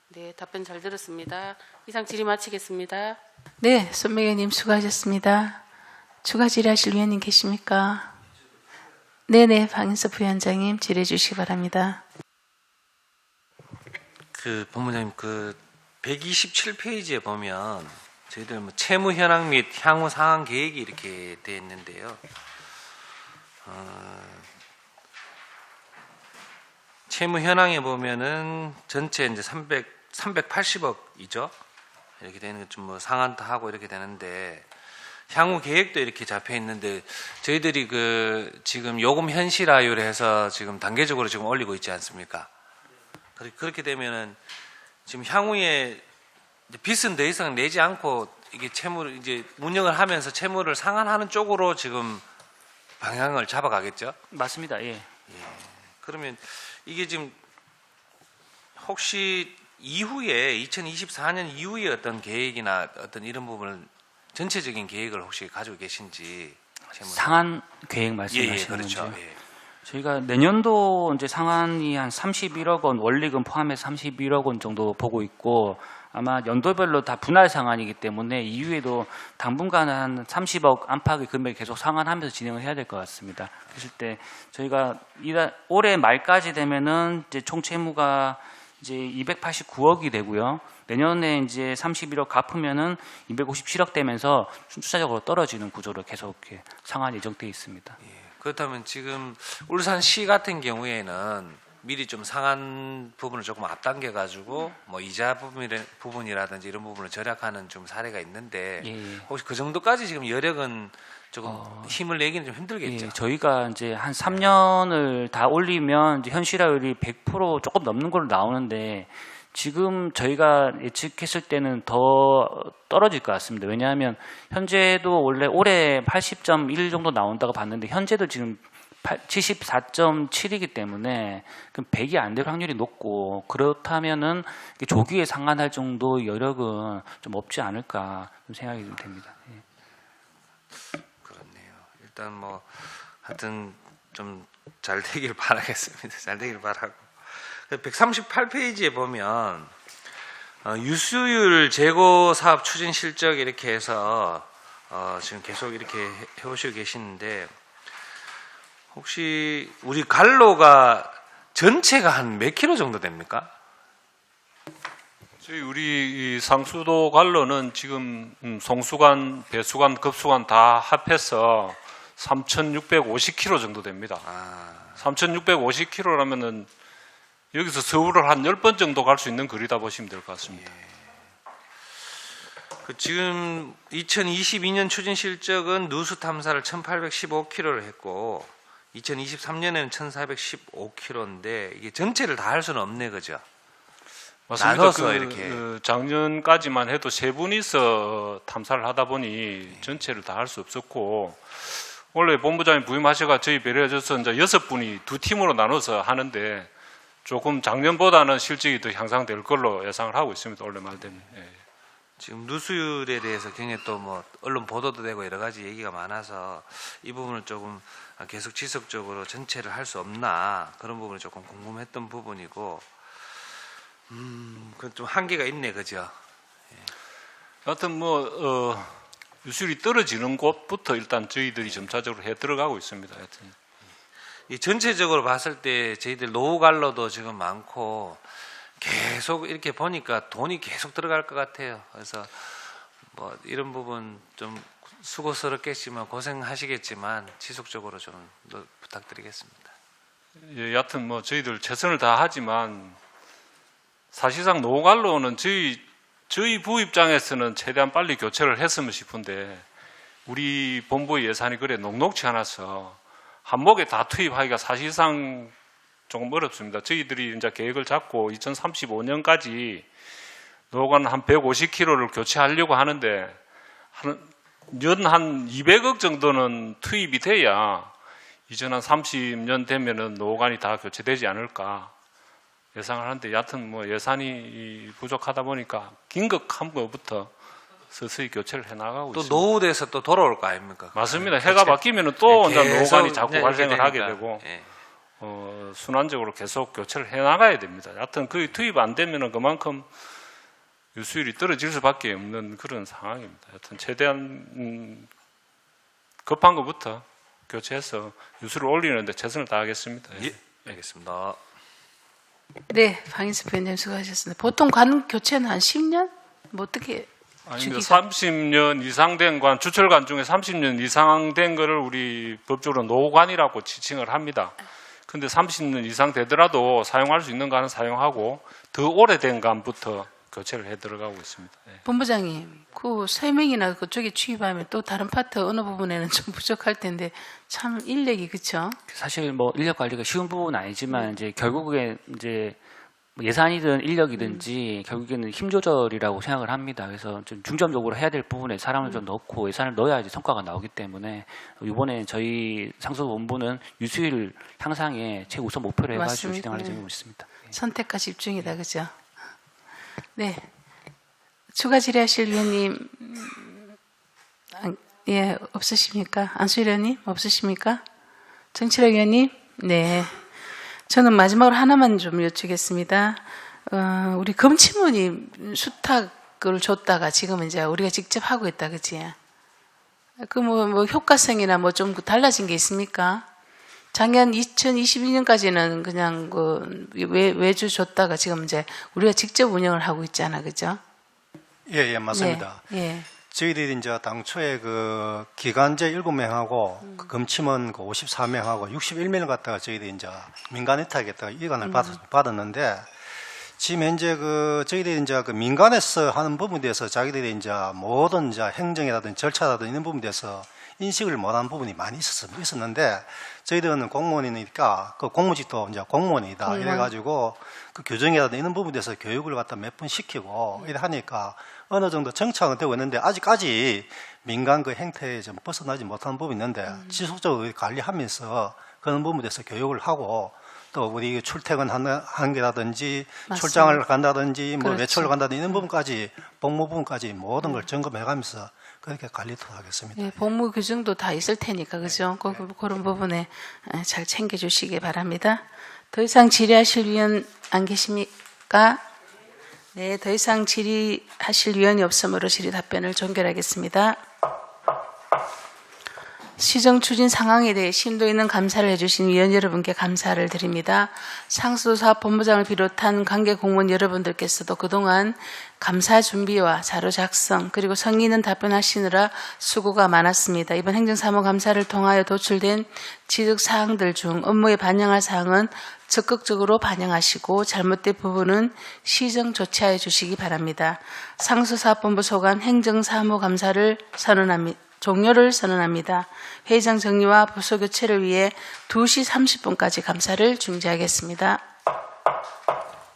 네, 답변 잘 들었습니다. 이상 질의 마치겠습니다. 네, 손명 의원님 수고하셨습니다. 추가 질의하실 위원님 계십니까? 네네, 방인섭 부위원장님 질의해 주시기 바랍니다. 본부장님, 127페이지에 보면 저희들 채무 현황 및 향후 상황 계획이 이렇게 되어 있는데요. 채무 현황에 보면은 전체 이제 380억이죠. 이렇게 되는 좀 상한도 하고 이렇게 되는데, 향후 계획도 이렇게 잡혀 있는데, 저희들이 지금 요금 현실화율을 해서 지금 단계적으로 지금 올리고 있지 않습니까? 그렇게 되면은 지금 향후에 빚은 더 이상 내지 않고 이게 채무를 이제 운영을 하면서 채무를 상환하는 쪽으로 지금 방향을 잡아가겠죠? 맞습니다. 예. 그러면 이게 지금 혹시 이후에 2024년 이후에 어떤 계획이나 어떤 이런 부분을 전체적인 계획을 혹시 가지고 계신지. 상한 계획 말씀하시는 예, 그렇죠. 건지. 예. 저희가 내년도 이제 상한이 한 31억 원, 원리금 포함해서 31억 원 정도 보고 있고, 아마 연도별로 다 분할 상한이기 때문에 이후에도 당분간은 한 30억 안팎의 금액을 계속 상한하면서 진행을 해야 될 것 같습니다. 그랬을 때 저희가 올해 말까지 되면은 이제 총 채무가 이제 289억이 되고요. 내년에 이제 31억 갚으면은 257억 되면서 순차적으로 떨어지는 구조로 계속 이렇게 상한 예정되어 있습니다. 그렇다면 지금 울산시 같은 경우에는 미리 좀 상한 부분을 조금 앞당겨 가지고 이자 부분이라든지 이런 부분을 절약하는 좀 사례가 있는데, 혹시 그 정도까지 지금 여력은 조금 힘을 내기는 좀 힘들겠죠? 예, 저희가 이제 한 3년을 다 올리면 이제 현실화율이 100% 조금 넘는 걸로 나오는데, 지금 저희가 예측했을 때는 더 떨어질 것 같습니다. 왜냐하면 현재도 원래 올해 80.1 정도 나온다고 봤는데, 현재도 지금 74.7이기 때문에 그럼 100이 안 될 확률이 높고, 그렇다면은 조기에 상환할 정도 여력은 좀 없지 않을까 생각이 좀 됩니다. 예. 그렇네요. 일단 하여튼 좀 잘 되길 바라겠습니다. 잘 되길 바라고. 138페이지에 보면 유수율 재고 사업 추진 실적 이렇게 해서 지금 계속 이렇게 해오시고 계시는데, 혹시 우리 갈로가 전체가 한 몇 킬로 정도 됩니까? 저희 우리 이 상수도 관로는 지금 송수관, 배수관, 급수관 다 합해서 3,650km 정도 됩니다. 3,650km라면은 여기서 서울을 한 10번 정도 갈 수 있는 거리다 보시면 될 것 같습니다. 그 지금 2022년 추진 실적은 누수 탐사를 1,815km를 했고 2023년에는 1,415km인데 이게 전체를 다 할 수는 없네, 그죠? 맞습니다. 나눠서 이렇게. 작년까지만 해도 세 분이서 탐사를 하다 보니 전체를 다 할 수 없었고 원래 본부장님 부임하셔가 저희 배려해줘서 이제 6분이 두 팀으로 나눠서 하는데 조금 작년보다는 실적이 더 향상될 걸로 예상을 하고 있습니다. 올해 말 되면. 예. 지금 누수율에 대해서 굉장히 또 뭐 언론 보도도 되고 여러 가지 얘기가 많아서 이 부분을 조금 계속 지속적으로 전체를 할 수 없나 그런 부분이 조금 궁금했던 부분이고 그건 좀 한계가 있네, 그죠? 하여튼 유수율이 떨어지는 곳부터 일단 저희들이 점차적으로 해 들어가고 있습니다. 하여튼. 이 전체적으로 봤을 때 저희들 노후 관로도 지금 많고 계속 이렇게 보니까 돈이 계속 들어갈 것 같아요. 그래서 뭐 이런 부분 좀 수고스럽겠지만 고생하시겠지만 지속적으로 좀 부탁드리겠습니다. 예, 여하튼 저희들 최선을 다하지만 사실상 노후 관로는 저희 부 입장에서는 최대한 빨리 교체를 했으면 싶은데 우리 본부의 예산이 그래 녹록치 않아서 한목에 다 투입하기가 사실상 조금 어렵습니다. 저희들이 이제 계획을 잡고 2035년까지 노관 한 150km를 교체하려고 하는데 연 한 200억 정도는 투입이 돼야 이전 한 30년 되면은 노관이 다 교체되지 않을까 예상을 하는데 여하튼 예산이 부족하다 보니까 긴급한 것부터 서서히 교체를 해나가고 또 있습니다. 노후돼서 또 돌아올 거 아닙니까? 맞습니다. 해가 바뀌면은 또 이제 노관이 자꾸 발생을 하게 되니까. 되고 예. 순환적으로 계속 교체를 해나가야 됩니다. 여하튼 그 투입 안 되면은 그만큼 유수율이 떨어질 수밖에 없는 그런 상황입니다. 여하튼 최대한 급한 것부터 교체해서 유수를 올리는데 최선을 다하겠습니다. 예, 알겠습니다. 네, 방인수 부위원님 수고하셨습니다. 보통 관 교체는 한 10년? 어떻게 아닙니다. 주기가? 30년 이상 된 관, 주철관 중에 30년 이상 된 거를 우리 법적으로 노관이라고 지칭을 합니다. 근데 30년 이상 되더라도 사용할 수 있는 관은 사용하고 더 오래된 관부터 교체를 해 들어가고 있습니다. 네. 본부장님, 그 3명이나 그쪽에 취입하면 또 다른 파트 어느 부분에는 좀 부족할 텐데 참 인력이 그렇죠? 사실 인력 관리가 쉬운 부분은 아니지만 이제 결국에 이제 예산이든 인력이든지 결국에는 힘 조절이라고 생각을 합니다. 그래서 좀 중점적으로 해야 될 부분에 사람을 좀 넣고 예산을 넣어야지 성과가 나오기 때문에 이번에 저희 상수본부는 유수율 향상에 최우선 목표로 해가지고 맞습니다. 진행할 예정이고 있습니다. 선택과 집중이다, 그죠? 네. 추가 질의하실 위원님, 예, 없으십니까? 안수일 의원님, 없으십니까? 정칠호 위원님? 네. 저는 마지막으로 하나만 좀 여쭙겠습니다. 우리 검침원이 수탁을 줬다가 지금은 이제 우리가 직접 하고 있다, 그치? 효과성이나 좀 달라진 게 있습니까? 작년 2022년까지는 그냥 외주 줬다가 지금 이제 우리가 직접 운영을 하고 있잖아, 그죠? 예, 맞습니다. 예. 저희들이 이제 당초에 그 기간제 7명하고 그 검침원 54명하고 61명을 갖다가 저희들이 이제 민간 위탁에다가 이관을 받았는데 지금 현재 저희들이 이제 그 민간에서 하는 부분에 대해서 자기들이 이제 모든 이제 행정이라든지 절차라든지 이런 부분에 대해서 인식을 못한 부분이 많이 있었는데 저희들은 공무원이니까 그 공무직도 이제 공무원이다 이래가지고 그 교정이라든지 이런 부분에 대해서 교육을 갖다 몇 번 시키고 이래 하니까 어느 정도 정착은 되고 있는데 아직까지 민간 그 행태에 좀 벗어나지 못하는 부분이 있는데 지속적으로 관리하면서 그런 부분에 대해서 교육을 하고 또 우리 출퇴근하는 게라든지 맞습니다. 출장을 간다든지 그렇죠. 외출을 간다든지 이런 부분까지 복무 부분까지 모든 걸 점검해가면서 그렇게 관리토록 하겠습니다. 예, 복무 규정도 다 있을 테니까, 그죠? 그런 부분에 잘 챙겨주시기 바랍니다. 더 이상 질의하실 위원 안 계십니까? 네, 더 이상 질의하실 위원이 없으므로 질의 답변을 종결하겠습니다. 시정 추진 상황에 대해 심도 있는 감사를 해주신 위원 여러분께 감사를 드립니다. 상수조사본부장을 비롯한 관계 공무원 여러분들께서도 그동안 감사 준비와 자료 작성 그리고 성의 있는 답변하시느라 수고가 많았습니다. 이번 행정사무감사를 통하여 도출된 지적사항들 중 업무에 반영할 사항은 적극적으로 반영하시고 잘못된 부분은 시정 조치하여 주시기 바랍니다. 상수사업본부 소관 행정사무감사를 종료를 선언합니다. 회의장 정리와 부서 교체를 위해 2시 30분까지 감사를 중지하겠습니다.